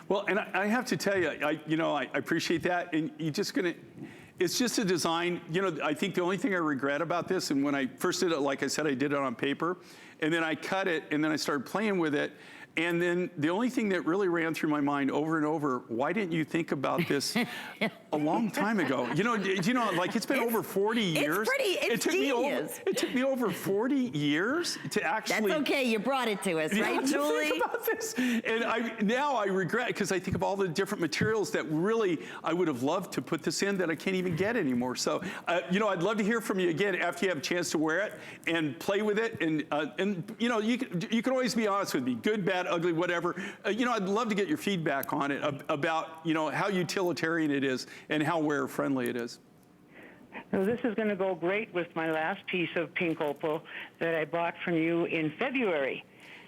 [SPEAKER 1] Well, and I have to tell you, I appreciate that, and it's just a design. You know, I think the only thing I regret about this, and when I first did it, like I said, I did it on paper, and then I cut it, and then I started playing with it. And then the only thing that really ran through my mind over and over, why didn't you think about this a long time ago? You know, like it's been over 40 years.
[SPEAKER 2] It
[SPEAKER 1] took me over 40 years to actually.
[SPEAKER 2] That's okay, you brought it to us, right, Julie?
[SPEAKER 1] Think about this. And now I regret, because I think of all the different materials that really I would have loved to put this in that I can't even get anymore. So, I'd love to hear from you again after you have a chance to wear it and play with it. And you can always be honest with me, good, bad, ugly, whatever. I'd love to get your feedback on it about, how utilitarian it is and how wear friendly it is.
[SPEAKER 16] So this is going to go great with my last piece of pink opal that I bought from you in February.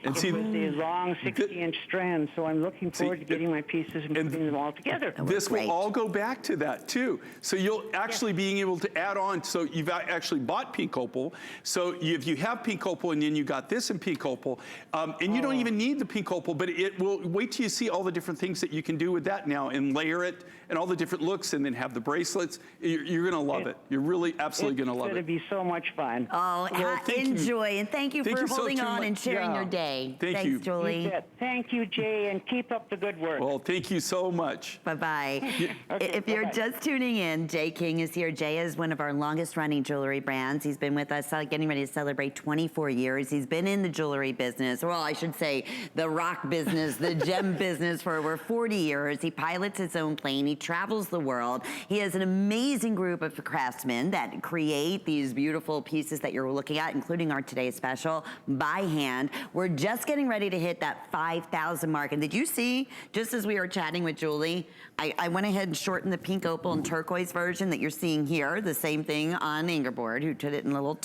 [SPEAKER 16] And it was the long 60-inch strand, so I'm looking forward to getting my pieces and putting them all together.
[SPEAKER 1] This will all go back to that, too. So you'll actually being able to add on, so you've actually bought pink opal, so if you have pink opal and then you got this in pink opal, and you don't even need the pink opal, but it will, wait till you see all the different things that you can do with that now and layer it and all the different looks and then have the bracelets. You're going to love it. You're really absolutely going to love it.
[SPEAKER 16] It's going to be so much fun.
[SPEAKER 2] Oh, well, enjoy, and thank you for holding on and sharing your day.
[SPEAKER 1] Thanks, you.
[SPEAKER 2] Julie.
[SPEAKER 16] Thank you, Jay, and keep up the good work.
[SPEAKER 1] Well, thank you so much.
[SPEAKER 2] Bye-bye. If you're just tuning in, Jay King is here. Jay is one of our longest-running jewelry brands. He's been with us getting ready to celebrate 24 years. He's been in the jewelry business, well, I should say the rock business, the gem business for over 40 years. He pilots his own plane. He travels the world. He has an amazing group of craftsmen that create these beautiful pieces that you're looking at, including our today's special, by hand. We're just getting ready to hit that 5,000 mark. And did you see, just as we were chatting with Julie, I went ahead and shortened the pink opal and turquoise version that you're seeing here, the same thing on Ingerborg, who did it in a little,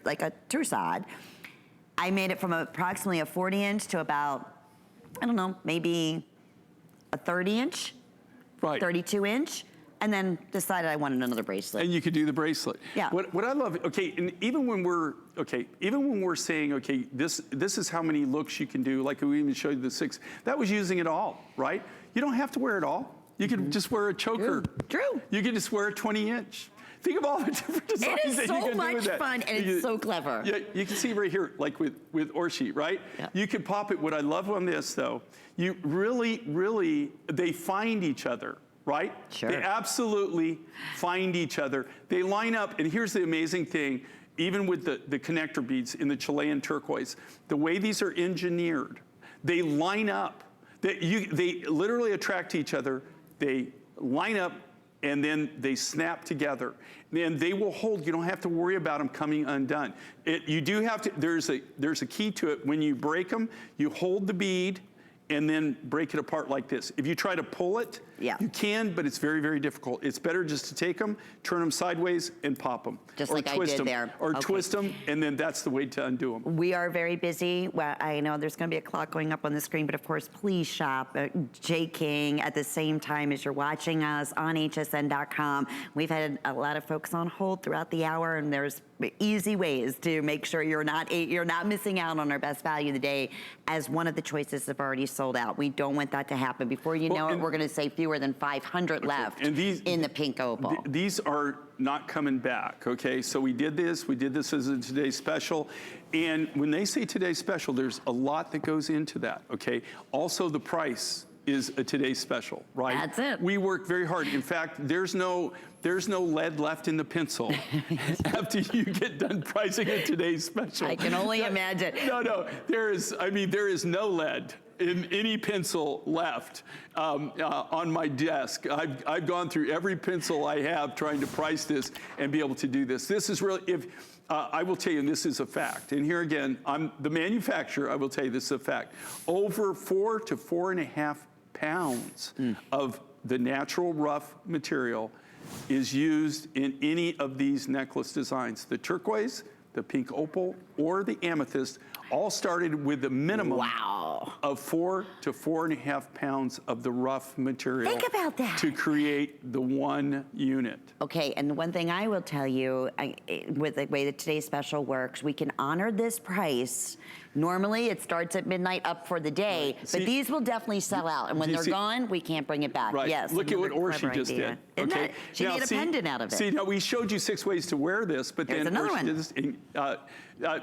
[SPEAKER 2] like a torsade. I made it from approximately a 40-inch to about, I don't know, maybe a 30-inch,
[SPEAKER 1] right,
[SPEAKER 2] 32-inch. And then decided I wanted another bracelet.
[SPEAKER 1] And you could do the bracelet.
[SPEAKER 2] Yeah.
[SPEAKER 1] What I love, and even when we're saying, okay, this is how many looks you can do, like we even showed you the 6, that was using it all, right? You don't have to wear it all. You could just wear a choker.
[SPEAKER 2] True.
[SPEAKER 1] You could just wear a 20-inch. Think of all the different designs
[SPEAKER 2] It is
[SPEAKER 1] that
[SPEAKER 2] so
[SPEAKER 1] you can do
[SPEAKER 2] much
[SPEAKER 1] with that.
[SPEAKER 2] fun, and it's so clever.
[SPEAKER 1] Yeah, you can see right here, like with Orshi, right? Yeah. You can pop it. What I love on this, though, you really, they find each other, right?
[SPEAKER 2] Sure.
[SPEAKER 1] They absolutely find each other. They line up, and here's the amazing thing, even with the connector beads in the Chilean turquoise, the way these are engineered, they line up. They literally attract each other. They line up, and then they snap together. And they will hold. You don't have to worry about them coming undone. You do have to. There's a key to it. When you break them, you hold the bead and then break it apart like this. If you try to pull it, you can, but it's very, very difficult. It's better just to take them, turn them sideways, and pop them.
[SPEAKER 2] Just like I did there.
[SPEAKER 1] Or twist them, and then that's the way to undo them.
[SPEAKER 2] We are very busy. Well, I know there's going to be a clock going up on the screen, but of course, please shop at J. King at the same time as you're watching us on hsn.com. We've had a lot of folks on hold throughout the hour, and there's easy ways to make sure you're not missing out on our best value of the day, as one of the choices have already sold out. We don't want that to happen. Before you know it, we're going to say fewer than 500 left in the pink opal.
[SPEAKER 1] These are not coming back, okay? So we did this as a today's special. And when they say today's special, there's a lot that goes into that, okay? Also, the price is a today's special, right?
[SPEAKER 2] That's it.
[SPEAKER 1] We work very hard. In fact, there's no lead left in the pencil after you get done pricing a today's special.
[SPEAKER 2] I can only imagine.
[SPEAKER 1] No, there is no lead in any pencil left on my desk. I've gone through every pencil I have trying to price this and be able to do this. This is really, I will tell you, and this is a fact, and here again, I'm the manufacturer, I will tell you this is a fact. Over 4 to 4.5 pounds of the natural rough material is used in any of these necklace designs. The turquoise, the pink opal, or the amethyst all started with a minimum of 4 to 4.5 pounds of the rough material.
[SPEAKER 2] Think about that.
[SPEAKER 1] To create the one unit.
[SPEAKER 2] Okay, and the one thing I will tell you, with the way that today's special works, we can honor this price. Normally, it starts at midnight up for the day, but these will definitely sell out. And when they're gone, we can't bring it back.
[SPEAKER 1] Right.
[SPEAKER 2] Yes.
[SPEAKER 1] Look at what Orshi just did. Okay.
[SPEAKER 2] She made a pendant out of it.
[SPEAKER 1] See, now we showed you 6 ways to wear this, but
[SPEAKER 2] There's
[SPEAKER 1] then
[SPEAKER 2] another
[SPEAKER 1] Orshi
[SPEAKER 2] one.
[SPEAKER 1] did this.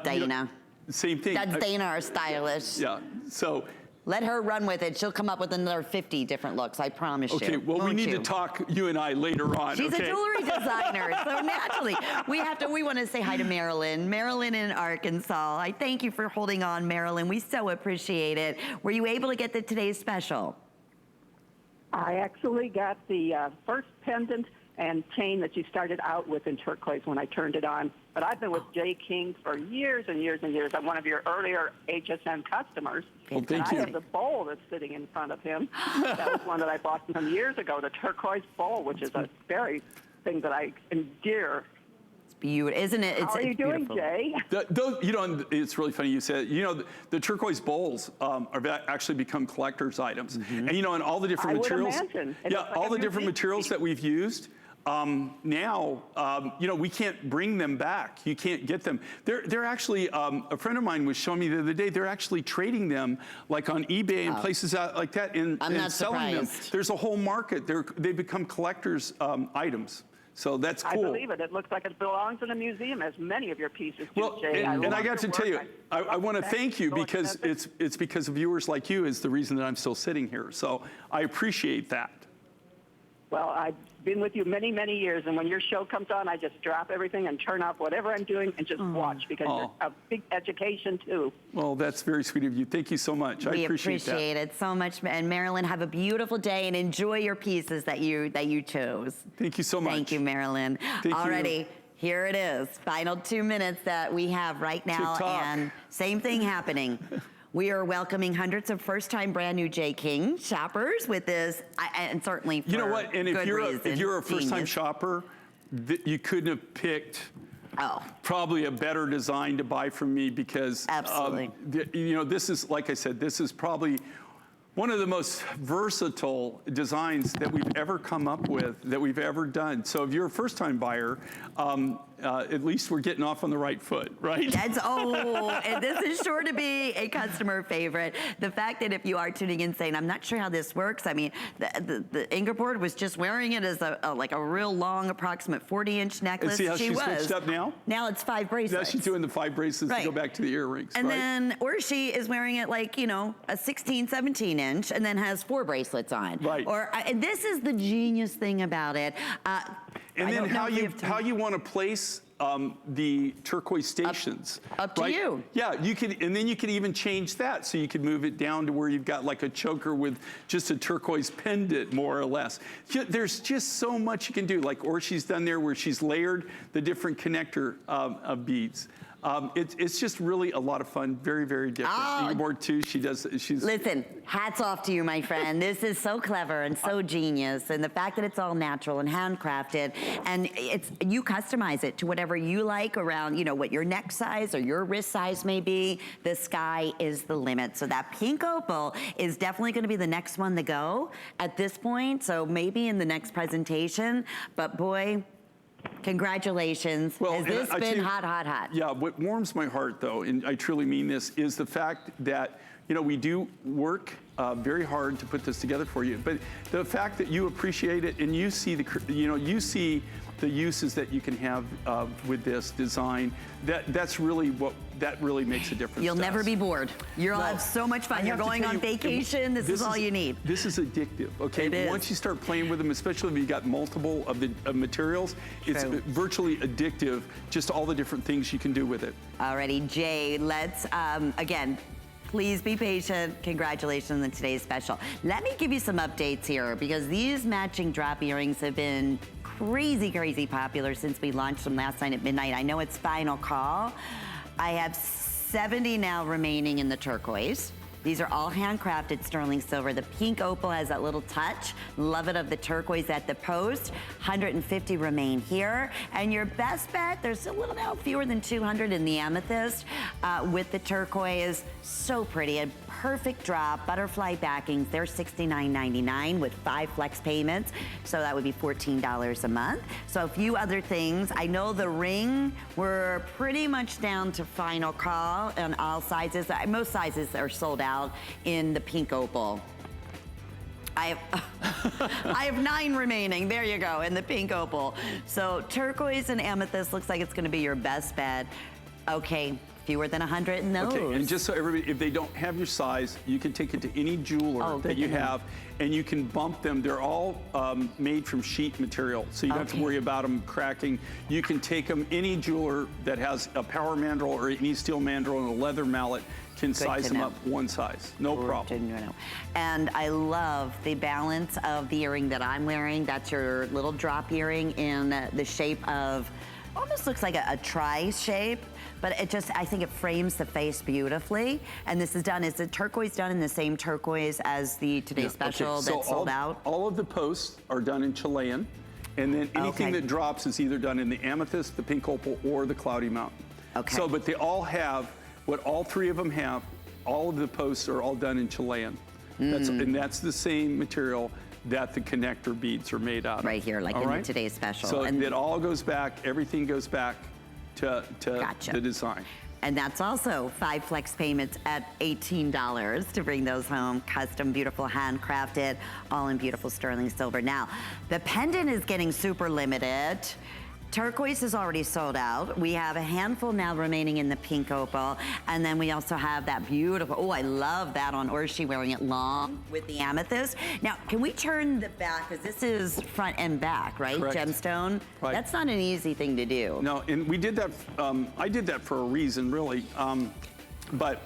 [SPEAKER 2] Dana.
[SPEAKER 1] Same thing.
[SPEAKER 2] That's Dana, our stylist.
[SPEAKER 1] Yeah. So.
[SPEAKER 2] Let her run with it. She'll come up with another 50 different looks, I promise you.
[SPEAKER 1] Okay, well, we need to talk, you and I, later on.
[SPEAKER 2] She's
[SPEAKER 1] okay?
[SPEAKER 2] a jewelry designer, so naturally, we want to say hi to Marilyn. Marilyn in Arkansas. I thank you for holding on, Marilyn. We so appreciate it. Were you able to get the today's special?
[SPEAKER 17] I actually got the first pendant and chain that you started out with in turquoise when I turned it on. But I've been with J. King for years and years and years. I'm one of your earlier HSN customers.
[SPEAKER 1] Well, thank you.
[SPEAKER 17] I have the bowl that's sitting in front of him. That was one that I bought from him years ago, the turquoise bowl, which is a very thing that I endear.
[SPEAKER 2] It's beautiful, isn't it?
[SPEAKER 17] How are you doing, Jay?
[SPEAKER 1] It's really funny you said, the turquoise bowls have actually become collector's items. And, and all the different materials.
[SPEAKER 17] I would imagine.
[SPEAKER 1] All the different materials that we've used. Now, we can't bring them back. You can't get them. They're actually, a friend of mine was showing me the other day, they're actually trading them like on eBay and places out like that and selling them. There's a whole market. They become collector's items. So that's cool.
[SPEAKER 17] I believe it. It looks like it belongs in a museum, as many of your pieces do,
[SPEAKER 1] well,
[SPEAKER 17] Jay.
[SPEAKER 1] And I got to tell you, I want to thank you because it's because of viewers like you is the reason that I'm still sitting here. So I appreciate that.
[SPEAKER 17] Well, I've been with you many, many years, and when your show comes on, I just drop everything and turn off whatever I'm doing and just watch because you're a big education, too.
[SPEAKER 1] Well, that's very sweet of you. Thank you so much. I appreciate that.
[SPEAKER 2] We appreciate it so much. And Marilyn, have a beautiful day and enjoy your pieces that you chose.
[SPEAKER 1] Thank you so much.
[SPEAKER 2] Thank you, Marilyn. Alrighty, here it is. Final 2 minutes that we have right now. And same thing happening. We are welcoming hundreds of first-time brand new J. King shoppers with this, and certainly for
[SPEAKER 1] you know what? And if you're a first-time shopper, you couldn't have picked probably a better design to buy from me because this is, like I said, this is probably one of the most versatile designs that we've ever come up with, that we've ever done. So if you're a first-time buyer, at least we're getting off on the right foot, right?
[SPEAKER 2] And this is sure to be a customer favorite. The fact that if you are tuning in saying, I'm not sure how this works, I mean, the Ingeborg was just wearing it as like a real long, approximate 40-inch necklace.
[SPEAKER 1] And see how she switched up now?
[SPEAKER 2] Now it's 5 bracelets.
[SPEAKER 1] Now she's doing the 5 bracelets to go back to the earrings,
[SPEAKER 2] and then, or she is wearing it like, you know, a 16, 17-inch, and then has 4 bracelets on.
[SPEAKER 1] Right.
[SPEAKER 2] And this is the genius thing about it.
[SPEAKER 1] And then how you want to place the turquoise stations.
[SPEAKER 2] Up to you.
[SPEAKER 1] Yeah, you could, and then you could even change that. So you could move it down to where you've got like a choker with just a turquoise pendant, more or less. There's just so much you can do. Like Orshie's done there, where she's layered the different connector beads. It's just really a lot of fun. Very, very different. Ingeborg too, she's...
[SPEAKER 2] Listen, hats off to you, my friend. This is so clever and so genius. And the fact that it's all natural and handcrafted, and you customize it to whatever you like around, you know, what your neck size or your wrist size may be. The sky is the limit. So that pink opal is definitely going to be the next one to go at this point. So maybe in the next presentation, but boy, congratulations. Has this been hot, hot, hot?
[SPEAKER 1] Yeah, what warms my heart, though, and I truly mean this, is the fact that, you know, we do work very hard to put this together for you. But the fact that you appreciate it and you see the uses that you can have with this design, that really makes a difference.
[SPEAKER 2] You'll never be bored. You'll have so much fun. You're going on vacation. This is all you need.
[SPEAKER 1] This is addictive, okay?
[SPEAKER 2] It is.
[SPEAKER 1] Once you start playing with them, especially if you got multiple of the materials, it's virtually addictive, just all the different things you can do with it.
[SPEAKER 2] Alrighty, Jay, let's, again, please be patient. Congratulations on today's special. Let me give you some updates here, because these matching drop earrings have been crazy, crazy popular since we launched them last night at midnight. I know it's final call. I have 70 now remaining in the turquoise. These are all handcrafted sterling silver. The pink opal has that little touch. Love it, of the turquoise at the post. 150 remain here. And your best bet, there's a little now fewer than 200 in the amethyst with the turquoise. So pretty, a perfect drop. Butterfly backings, they're $69.99 with 5 flex payments. So that would be $14 a month. So a few other things. I know the ring, we're pretty much down to final call on all sizes. Most sizes are sold out in the pink opal. I have 9 remaining. There you go, in the pink opal. So turquoise and amethyst looks like it's going to be your best bet. Okay, fewer than 100 in those.
[SPEAKER 1] Okay, and just so everybody, if they don't have your size, you can take it to any jeweler that you have, and you can bump them. They're all made from sheet material, so you don't have to worry about them cracking. You can take them, any jeweler that has a power mandrel or any steel mandrel and a leather mallet can size them up one size, no problem.
[SPEAKER 2] And I love the balance of the earring that I'm wearing. That's your little drop earring in the shape of, almost looks like a tri shape, but it just, I think it frames the face beautifully. And this is done, is the turquoise done in the same turquoise as the today's special that's sold out?
[SPEAKER 1] All of the posts are done in Chilean, and then anything that drops is either done in the amethyst, the pink opal, or the cloudy mountain. So, but they all have, what all 3 of them have, all of the posts are all done in Chilean. And that's the same material that the connector beads are made out of.
[SPEAKER 2] Right here, like in today's special.
[SPEAKER 1] So it all goes back, everything goes back to the design.
[SPEAKER 2] And that's also 5 flex payments at $18 to bring those home. Custom, beautiful, handcrafted, all in beautiful sterling silver. Now, the pendant is getting super limited. Turquoise is already sold out. We have a handful now remaining in the pink opal. And then we also have that beautiful, oh, I love that on Orshie, wearing it long with the amethyst. Now, can we turn the back, because this is front and back, right?
[SPEAKER 1] Correct.
[SPEAKER 2] Gemstone.
[SPEAKER 1] Right.
[SPEAKER 2] That's not an easy thing to do.
[SPEAKER 1] No, and we did that, I did that for a reason, really. But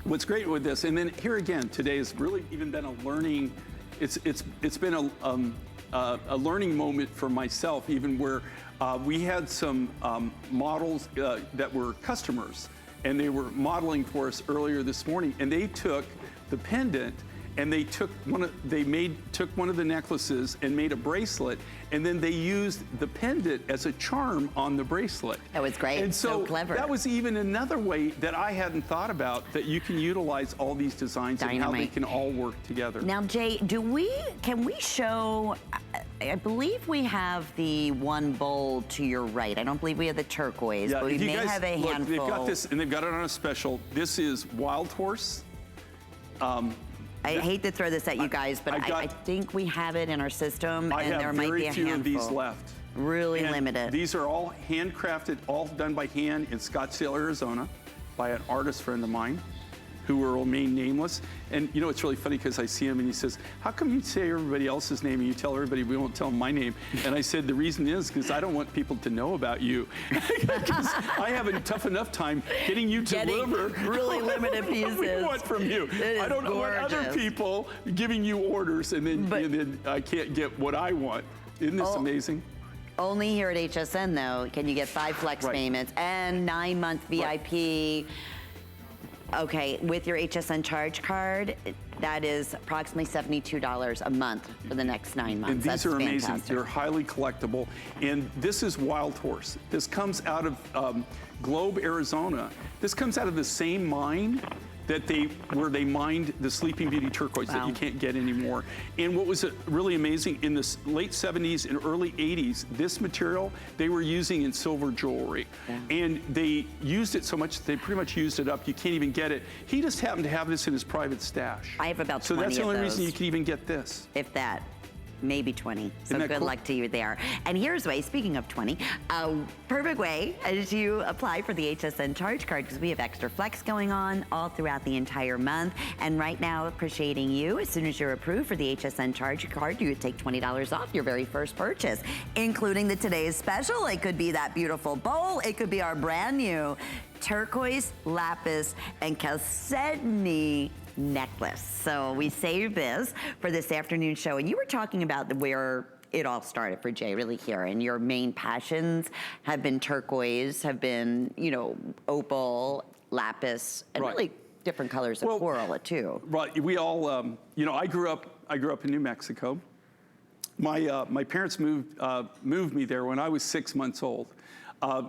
[SPEAKER 1] what's great with this, and then here again, today has really even been a learning, it's been a learning moment for myself, even where we had some models that were customers, and they were modeling for us earlier this morning, and they took the pendant and they took one of the necklaces and made a bracelet, and then they used the pendant as a charm on the bracelet.
[SPEAKER 2] That was great.
[SPEAKER 1] And so
[SPEAKER 2] clever.
[SPEAKER 1] That was even another way that I hadn't thought about, that you can utilize all these designs and how they can all work together.
[SPEAKER 2] Now, Jay, can we show I believe we have the one bowl to your right. I don't believe we have the turquoise, but we may have a handful.
[SPEAKER 1] They've got this, and they've got it on a special. This is Wild Horse.
[SPEAKER 2] I hate to throw this at you guys, but I think we have it in our system, and there might be a handful.
[SPEAKER 1] I have very few of these left.
[SPEAKER 2] Really limited.
[SPEAKER 1] These are all handcrafted, all done by hand in Scottsdale, Arizona, by an artist friend of mine, who will remain nameless. And you know, it's really funny because I see him and he says, how come you say everybody else's name and you tell everybody we won't tell them my name? And I said, the reason is because I don't want people to know about you. Because I have a tough enough time getting you to deliver
[SPEAKER 2] really limited pieces.
[SPEAKER 1] What we want from you. I don't want other people giving you orders and then I can't get what I want. Isn't this amazing?
[SPEAKER 2] Only here at HSN though, can you get 5 flex payments and 9-month VIP. Okay, with your HSN charge card, that is approximately $72 a month for the next 9 months.
[SPEAKER 1] And these are amazing. Fantastic. They're highly collectible. And this is Wild Horse. This comes out of Globe, Arizona. This comes out of the same mine that where they mined the Sleeping Beauty turquoise that you can't get anymore. And what was really amazing, in the late 70s and early 80s, this material they were using in silver jewelry. And they used it so much, they pretty much used it up. You can't even get it. He just happened to have this in his private stash.
[SPEAKER 2] I have about 20 of those.
[SPEAKER 1] So that's the only reason you can even get this.
[SPEAKER 2] If that. Maybe 20. So good luck to you there. And here's way, speaking of 20, a perfect way as you apply for the HSN charge card, because we have extra flex going on all throughout the entire month. And right now, appreciating you, as soon as you're approved for the HSN charge card, you would take $20 off your very first purchase, including the today's special. It could be that beautiful bowl. It could be our brand new turquoise, lapis, and chalcedony necklace. So we saved this for this afternoon show. And you were talking about where it all started for Jay, really here. And your main passions have been turquoise, have been, you know, opal, lapis, and really different colors of coral too.
[SPEAKER 1] Right, we all, you know, I grew up in New Mexico. My parents moved me there when I was 6 months old.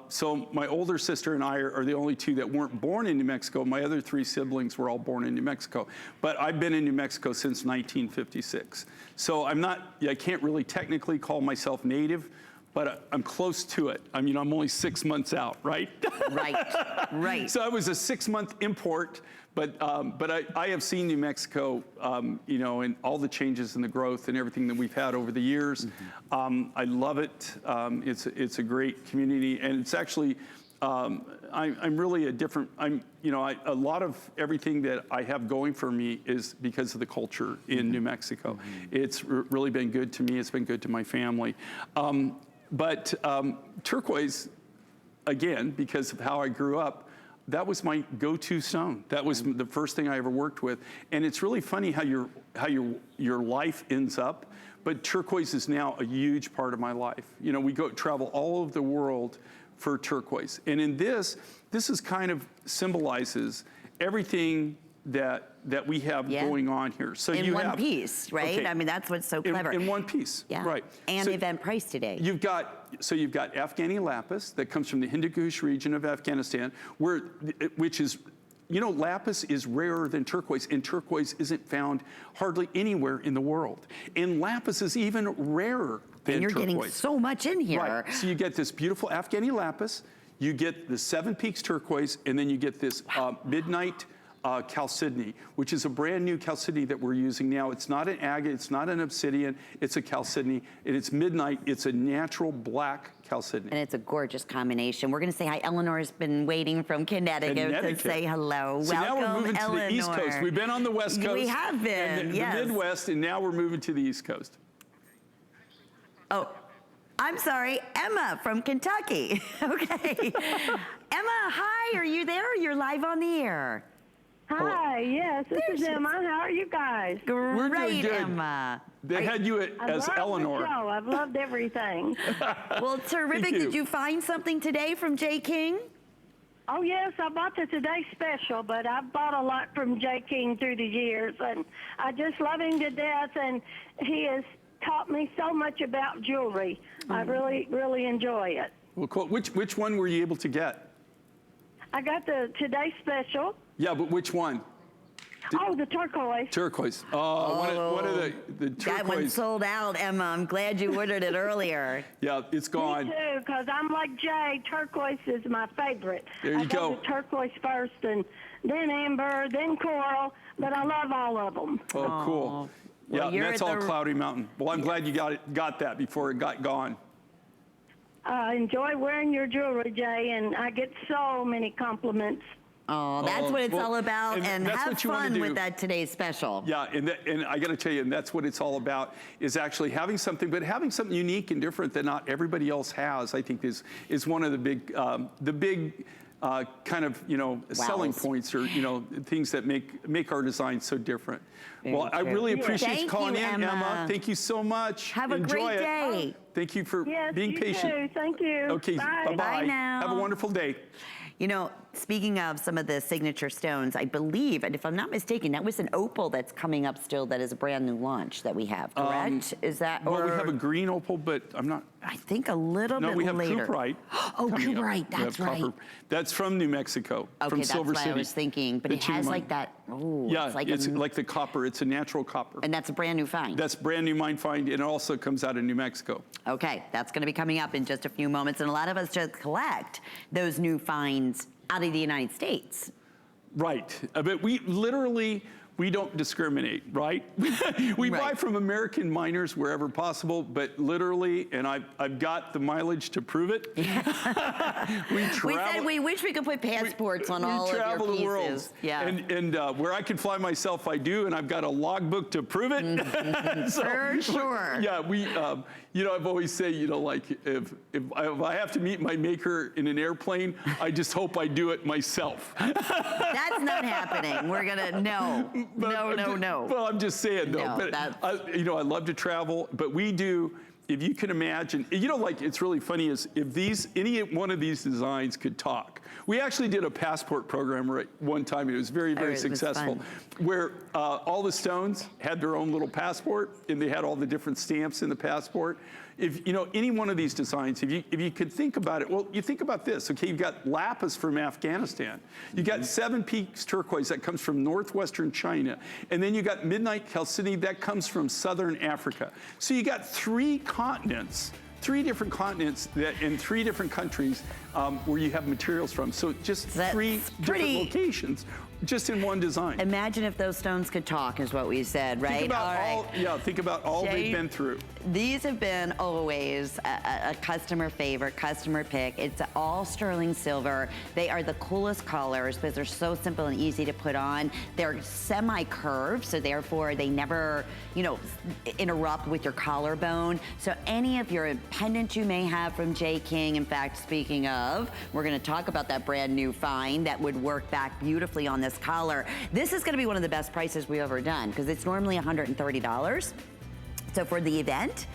[SPEAKER 1] So my older sister and I are the only two that weren't born in New Mexico. My other 3 siblings were all born in New Mexico. But I've been in New Mexico since 1956. So I can't really technically call myself native, but I'm close to it. I mean, I'm only 6 months out, right?
[SPEAKER 2] Right.
[SPEAKER 1] So I was a 6-month import, but I have seen New Mexico, you know, and all the changes and the growth and everything that we've had over the years. I love it. It's a great community, and it's actually, I'm really a different, you know, a lot of everything that I have going for me is because of the culture in New Mexico. It's really been good to me. It's been good to my family. But turquoise, again, because of how I grew up, that was my go-to stone. That was the first thing I ever worked with. And it's really funny how your life ends up, but turquoise is now a huge part of my life. You know, we travel all over the world for turquoise. And in this is kind of symbolizes everything that we have going on here. So
[SPEAKER 2] in one piece, right? Okay. I mean, that's what's so clever.
[SPEAKER 1] In one piece, right.
[SPEAKER 2] And so event price today.
[SPEAKER 1] You've got Afghani lapis that comes from the Hindu Kush region of Afghanistan, which is, you know, lapis is rarer than turquoise, and turquoise isn't found hardly anywhere in the world. And lapis is even rarer than turquoise.
[SPEAKER 2] And you're getting so much in here.
[SPEAKER 1] Right, so you get this beautiful Afghani lapis, you get the 7 Peaks turquoise, and then you get this midnight chalcedony, which is a brand new chalcedony that we're using now. It's not an agate, it's not an obsidian, it's a chalcedony, and it's midnight. It's a natural black chalcedony.
[SPEAKER 2] And it's a gorgeous combination. We're going to say hi. Eleanor's been waiting from Connecticut to say hello.
[SPEAKER 1] So
[SPEAKER 2] welcome,
[SPEAKER 1] now we're moving
[SPEAKER 2] Eleanor.
[SPEAKER 1] to the East Coast. We've been on the West Coast.
[SPEAKER 2] We have been,
[SPEAKER 1] and the Midwest, and now we're moving to the East Coast.
[SPEAKER 2] Oh. I'm sorry, Emma from Kentucky. Okay. Emma, hi, are you there? You're live on the air.
[SPEAKER 18] Hi, yes, this is Emma. How are you guys?
[SPEAKER 1] We're doing good.
[SPEAKER 2] Emma.
[SPEAKER 1] They had you as Eleanor.
[SPEAKER 18] The show. I've loved everything.
[SPEAKER 2] Well, terrific. Did you find something today from Jay King?
[SPEAKER 18] Oh, yes, I bought the Today Special, but I've bought a lot from Jay King through the years, and I just love him to death, and he has taught me so much about jewelry. I really, really enjoy it.
[SPEAKER 1] Well, cool. Which one were you able to get?
[SPEAKER 18] I got the Today Special.
[SPEAKER 1] Yeah, but which one?
[SPEAKER 18] Oh, the turquoise.
[SPEAKER 1] Turquoise. One of the turquoise.
[SPEAKER 2] That one sold out, Emma. I'm glad you ordered it earlier.
[SPEAKER 1] Yeah, it's gone.
[SPEAKER 18] Me too, because I'm like Jay. Turquoise is my favorite.
[SPEAKER 1] There you go.
[SPEAKER 18] I go to turquoise first, and then amber, then coral, but I love all of them.
[SPEAKER 1] Oh, cool.
[SPEAKER 2] Well,
[SPEAKER 1] yeah, that's all Cloudy Mountain. Well, I'm glad you got that before it got gone.
[SPEAKER 18] I enjoy wearing your jewelry, Jay, and I get so many compliments.
[SPEAKER 2] Oh, that's what it's all about, and have fun with that today's special.
[SPEAKER 1] Yeah, and I got to tell you, and that's what it's all about, is actually having something, but having something unique and different that not everybody else has, I think is one of the big kind of, selling points, or, things that make our design so different. Well, I really appreciate you calling in, Emma. Thank you so much.
[SPEAKER 2] Have a great day.
[SPEAKER 1] Thank you for being patient.
[SPEAKER 18] Too. Thank you.
[SPEAKER 1] Okay, bye-bye.
[SPEAKER 2] Bye now.
[SPEAKER 1] Have a wonderful day.
[SPEAKER 2] Speaking of some of the signature stones, I believe, and if I'm not mistaken, that was an opal that's coming up still that is a brand new launch that we have, correct? Is that?
[SPEAKER 1] Well, we have a green opal, but I'm not.
[SPEAKER 2] I think a little bit later.
[SPEAKER 1] No, we have cooperite.
[SPEAKER 2] Oh, cooperite, that's right.
[SPEAKER 1] That's from New Mexico, from Silver City.
[SPEAKER 2] That's what I was thinking, but it has like that,
[SPEAKER 1] yeah, it's like the copper. It's a natural copper.
[SPEAKER 2] And that's a brand new find.
[SPEAKER 1] That's brand new mine find, and it also comes out of New Mexico.
[SPEAKER 2] Okay, that's gonna be coming up in just a few moments, and a lot of us just collect those new finds out of the United States.
[SPEAKER 1] Right, but we don't discriminate, right? We buy from American miners wherever possible, but literally, and I've got the mileage to prove it. We
[SPEAKER 2] said we wish we could put passports on all of your pieces.
[SPEAKER 1] The world.
[SPEAKER 2] Yeah.
[SPEAKER 1] And where I could fly myself, I do, and I've got a logbook to prove it.
[SPEAKER 2] For sure.
[SPEAKER 1] Yeah, I've always said, like, if I have to meet my maker in an airplane, I just hope I do it myself.
[SPEAKER 2] That's not happening. We're gonna, no.
[SPEAKER 1] Well, I'm just saying, though.
[SPEAKER 2] No,
[SPEAKER 1] I love to travel, but we do. If you can imagine, it's really funny is if any one of these designs could talk. We actually did a passport program one time. It was very, very successful, where all the stones had their own little passport, and they had all the different stamps in the passport. If any one of these designs, if you could think about it, well, you think about this. Okay, you've got lapis from Afghanistan. You got Seven Peaks turquoise that comes from northwestern China, and then you got Midnight Chalcedony that comes from southern Africa. So you got three different continents that in three different countries where you have materials from. So just three different locations. Just in one design.
[SPEAKER 2] Imagine if those stones could talk, is what we said, right?
[SPEAKER 1] Think about all they've been through.
[SPEAKER 2] These have been always a customer favorite, customer pick. It's all sterling silver. They are the coolest colors because they're so simple and easy to put on. They're semi-curved, so therefore they never, interrupt with your collarbone. So any of your pendants you may have from J. King, in fact, speaking of, we're gonna talk about that brand new find that would work back beautifully on this collar. This is gonna be one of the best prices we've ever done because it's normally $130. So for the event,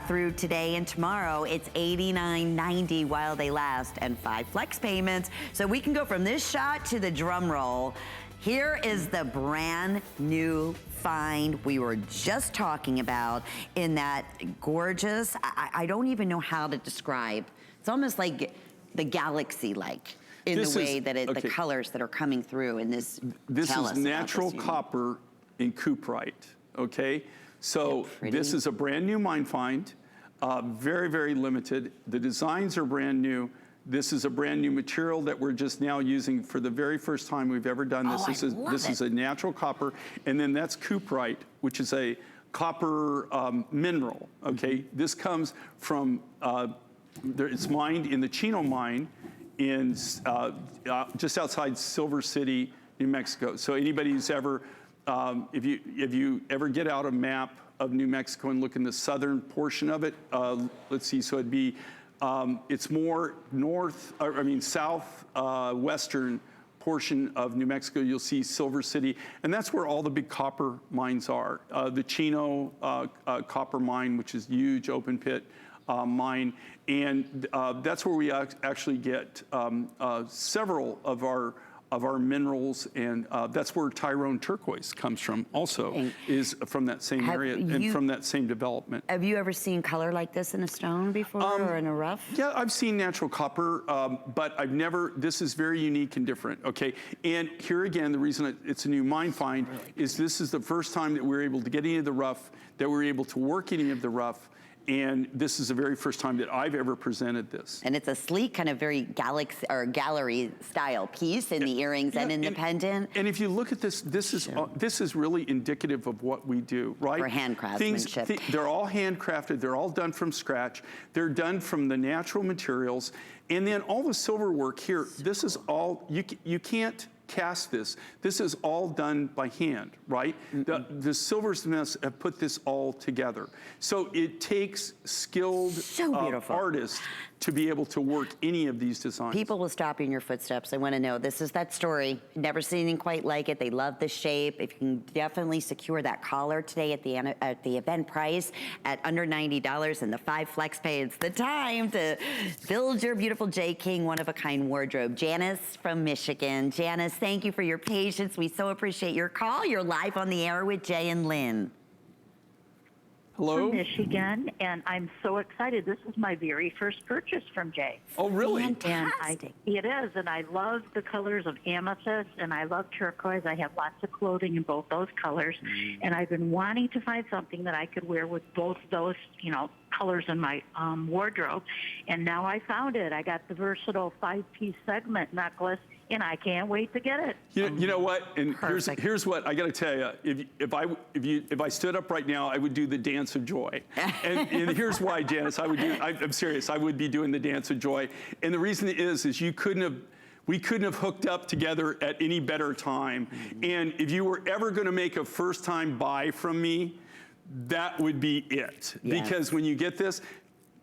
[SPEAKER 2] through today and tomorrow, it's $89.90 while they last and 5 flex payments. So we can go from this shot to the drum roll. Here is the brand new find we were just talking about in that gorgeous, I don't even know how to describe. It's almost like the galaxy-like. In the way that the colors that are coming through in this.
[SPEAKER 1] This is natural copper in cooperite, okay? So this is a brand new mine find, very, very limited. The designs are brand new. This is a brand new material that we're just now using for the very first time we've ever done this. This is a natural copper, and then that's cooperite, which is a copper mineral, okay? This comes from, it's mined in the Chino mine, in just outside Silver City, New Mexico. So anybody who's ever, if you ever get out a map of New Mexico and look in the southern portion of it, let's see, so it'd be, it's more southwestern portion of New Mexico, you'll see Silver City, and that's where all the big copper mines are. The Chino copper mine, which is huge open pit mine, and that's where we actually get several of our of our minerals, and that's where Tyrone turquoise comes from also, is from that same area and from that same development.
[SPEAKER 2] Have you ever seen color like this in a stone before or in a rough?
[SPEAKER 1] Yeah, I've seen natural copper, but I've never, this is very unique and different, okay? And here again, the reason it's a new mine find is this is the first time that we're able to get any of the rough, that we're able to work any of the rough, and this is the very first time that I've ever presented this.
[SPEAKER 2] And it's a sleek, kind of very gallery style piece in the earrings and in the pendant.
[SPEAKER 1] And if you look at this, this is really indicative of what we do, right?
[SPEAKER 2] For hand craftsmanship.
[SPEAKER 1] They're all handcrafted. They're all done from scratch. They're done from the natural materials. And then all the silver work here, this is all, you can't cast this. This is all done by hand, right? The silversmiths have put this all together. So it takes skilled artists to be able to work any of these designs.
[SPEAKER 2] People will stop you in your footsteps. They want to know, this is that story. Never seen anything quite like it. They love the shape. If you can definitely secure that collar today at the event price at under $90 and the 5 flex pay, it's the time to build your beautiful J. King one-of-a-kind wardrobe. Janice from Michigan. Janice, thank you for your patience. We so appreciate your call. You're live on the air with Jay and Lynn.
[SPEAKER 1] Hello?
[SPEAKER 19] From Michigan, and I'm so excited. This is my very first purchase from Jay.
[SPEAKER 1] Oh, really?
[SPEAKER 19] Fantastic. It is, and I love the colors of amethyst, and I love turquoise. I have lots of clothing in both those colors, and I've been wanting to find something that I could wear with both those, colors in my wardrobe, and now I found it. I got the versatile 5-piece segment necklace, and I can't wait to get it.
[SPEAKER 1] You know what? And here's what I got to tell you. If I stood up right now, I would do the dance of joy. And here's why, Janice. I'm serious. I would be doing the dance of joy. And the reason is we couldn't have hooked up together at any better time. And if you were ever going to make a first-time buy from me, that would be it. Yes. Because when you get this,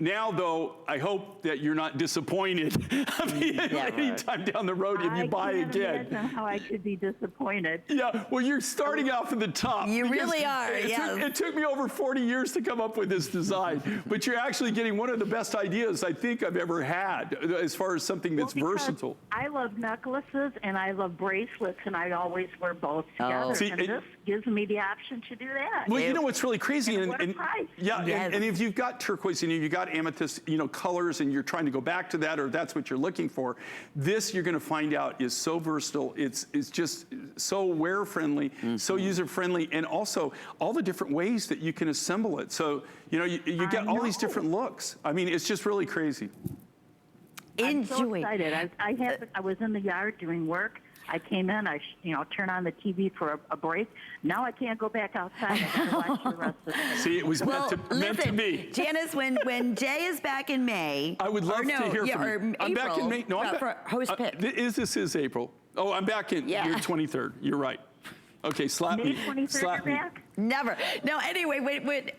[SPEAKER 1] now, though, I hope that you're not disappointed anytime down the road if you buy again.
[SPEAKER 19] I can't imagine how I could be disappointed.
[SPEAKER 1] Yeah, well, you're starting off at the top.
[SPEAKER 2] You really are,
[SPEAKER 1] It took me over 40 years to come up with this design, but you're actually getting one of the best ideas I think I've ever had as far as something that's versatile.
[SPEAKER 19] I love necklaces and I love bracelets, and I always wear both together.
[SPEAKER 1] See,
[SPEAKER 19] and this gives me the option to do that.
[SPEAKER 1] Well, you know what's really crazy?
[SPEAKER 19] What a price.
[SPEAKER 1] Yeah, and if you've got turquoise and you've got amethyst, colors, and you're trying to go back to that, or that's what you're looking for, this you're going to find out is so versatile. It's just so wear friendly, so user friendly, and also all the different ways that you can assemble it. So you get all these different looks. I mean, it's just really crazy.
[SPEAKER 19] I'm so excited. I was in the yard doing work. I came in, turned on the TV for a break. Now I can't go back outside. I have to watch the rest of the day.
[SPEAKER 1] See, it was meant to be.
[SPEAKER 2] Janice, when Jay is back in May.
[SPEAKER 1] I would love to hear from you. I'm back in May. No, I'm back.
[SPEAKER 2] Host pick.
[SPEAKER 1] This is April. Oh, I'm back in year 23rd. You're right. Okay, slap me.
[SPEAKER 19] May 23rd, you're back?
[SPEAKER 2] Never. No, anyway, wait.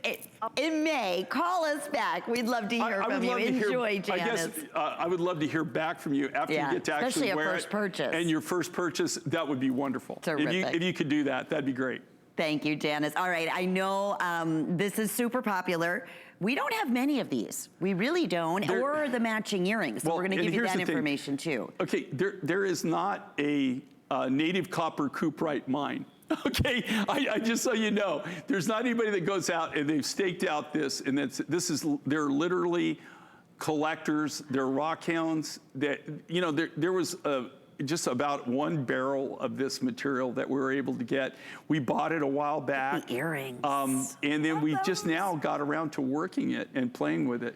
[SPEAKER 2] In May, call us back. We'd love to hear from you. Enjoy, Janice.
[SPEAKER 1] I guess I would love to hear back from you after you get to actually wear it.
[SPEAKER 2] Especially a first purchase.
[SPEAKER 1] And your first purchase, that would be wonderful.
[SPEAKER 2] Terrific.
[SPEAKER 1] If you could do that, that'd be great.
[SPEAKER 2] Thank you, Janice. All right, I know this is super popular. We don't have many of these. We really don't, or the matching earrings. So we're going to give you that information too.
[SPEAKER 1] Okay, there is not a native copper cooperite mine. Okay, I just so you know, there's not anybody that goes out and they've staked out this, and they're literally collectors. They're rock hounds. That there was just about 1 barrel of this material that we were able to get. We bought it a while back.
[SPEAKER 2] The earrings.
[SPEAKER 1] And then we just now got around to working it and playing with it.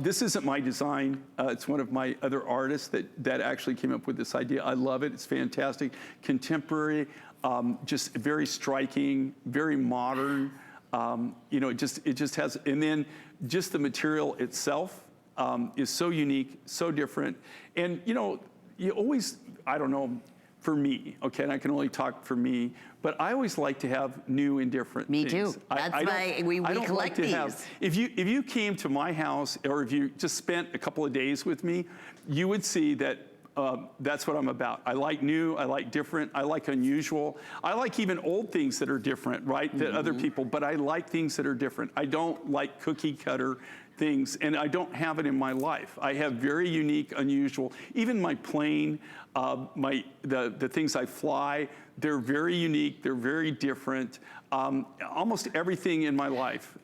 [SPEAKER 1] This isn't my design. It's one of my other artists that actually came up with this idea. I love it. It's fantastic. Contemporary. Just very striking, very modern. It just has, and then just the material itself is so unique, so different. And you always, I don't know, for me, okay, and I can only talk for me, but I always like to have new and different things.
[SPEAKER 2] Me too. That's why we collect these.
[SPEAKER 1] If you came to my house, or if you just spent a couple of days with me, you would see that That's what I'm about. I like new, I like different, I like unusual. I like even old things that are different, right, that other people, but I like things that are different. I don't like cookie cutter things, and I don't have it in my life. I have very unique, unusual, even my plane, the things I fly, they're very unique, they're very different. Almost everything in my life,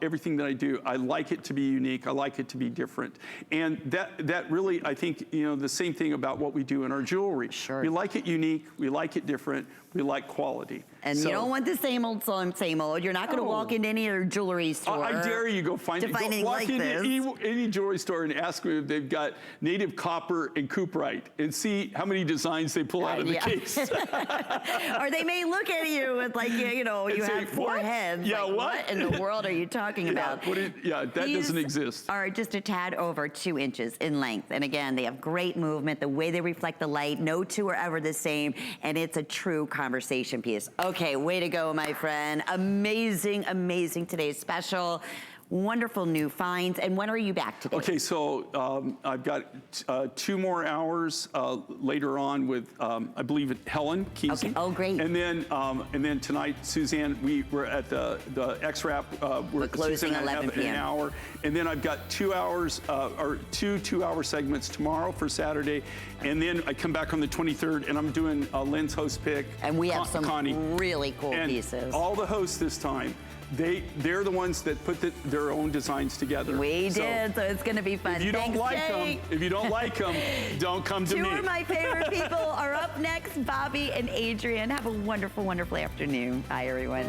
[SPEAKER 1] everything that I do, I like it to be unique, I like it to be different. And that really, I think, you know, the same thing about what we do in our jewelry.
[SPEAKER 2] Sure.
[SPEAKER 1] We like it unique, we like it different, we like quality.
[SPEAKER 2] And you don't want the same old, same old. You're not going to walk into any other jewelry store.
[SPEAKER 1] I dare you go walk
[SPEAKER 2] like
[SPEAKER 1] into any jewelry store and ask them if they've got native copper and cooperite and see how many designs they pull out of the case.
[SPEAKER 2] Or they may look at you with like, you know, you have four heads.
[SPEAKER 1] Yeah,
[SPEAKER 2] like,
[SPEAKER 1] what
[SPEAKER 2] in the world are you talking about?
[SPEAKER 1] That doesn't exist.
[SPEAKER 2] Are just a tad over 2 inches in length. And again, they have great movement, the way they reflect the light, no two are ever the same, and it's a true conversation piece. Okay, way to go, my friend. Amazing, amazing today's special. Wonderful new finds. And when are you back today?
[SPEAKER 1] Okay, so I've got 2 more hours later on with, I believe, Helen Kesey.
[SPEAKER 2] Okay. Oh, great.
[SPEAKER 1] And then tonight, Suzanne, we're at the X-Wrap.
[SPEAKER 2] We're closing 11 p.m.
[SPEAKER 1] An hour. And then I've got 2 hours, or 2 2-hour segments tomorrow for Saturday. And then I come back on the 23rd, and I'm doing a Lynn's host pick.
[SPEAKER 2] And we have some really cool pieces.
[SPEAKER 1] All the hosts this time, they're the ones that put their own designs together.
[SPEAKER 2] We did, so it's going to be fun.
[SPEAKER 1] If you don't like them, don't come to me.
[SPEAKER 2] 2 of my favorite people are up next, Bobby and Adrian. Have a wonderful, wonderful afternoon. Bye, everyone.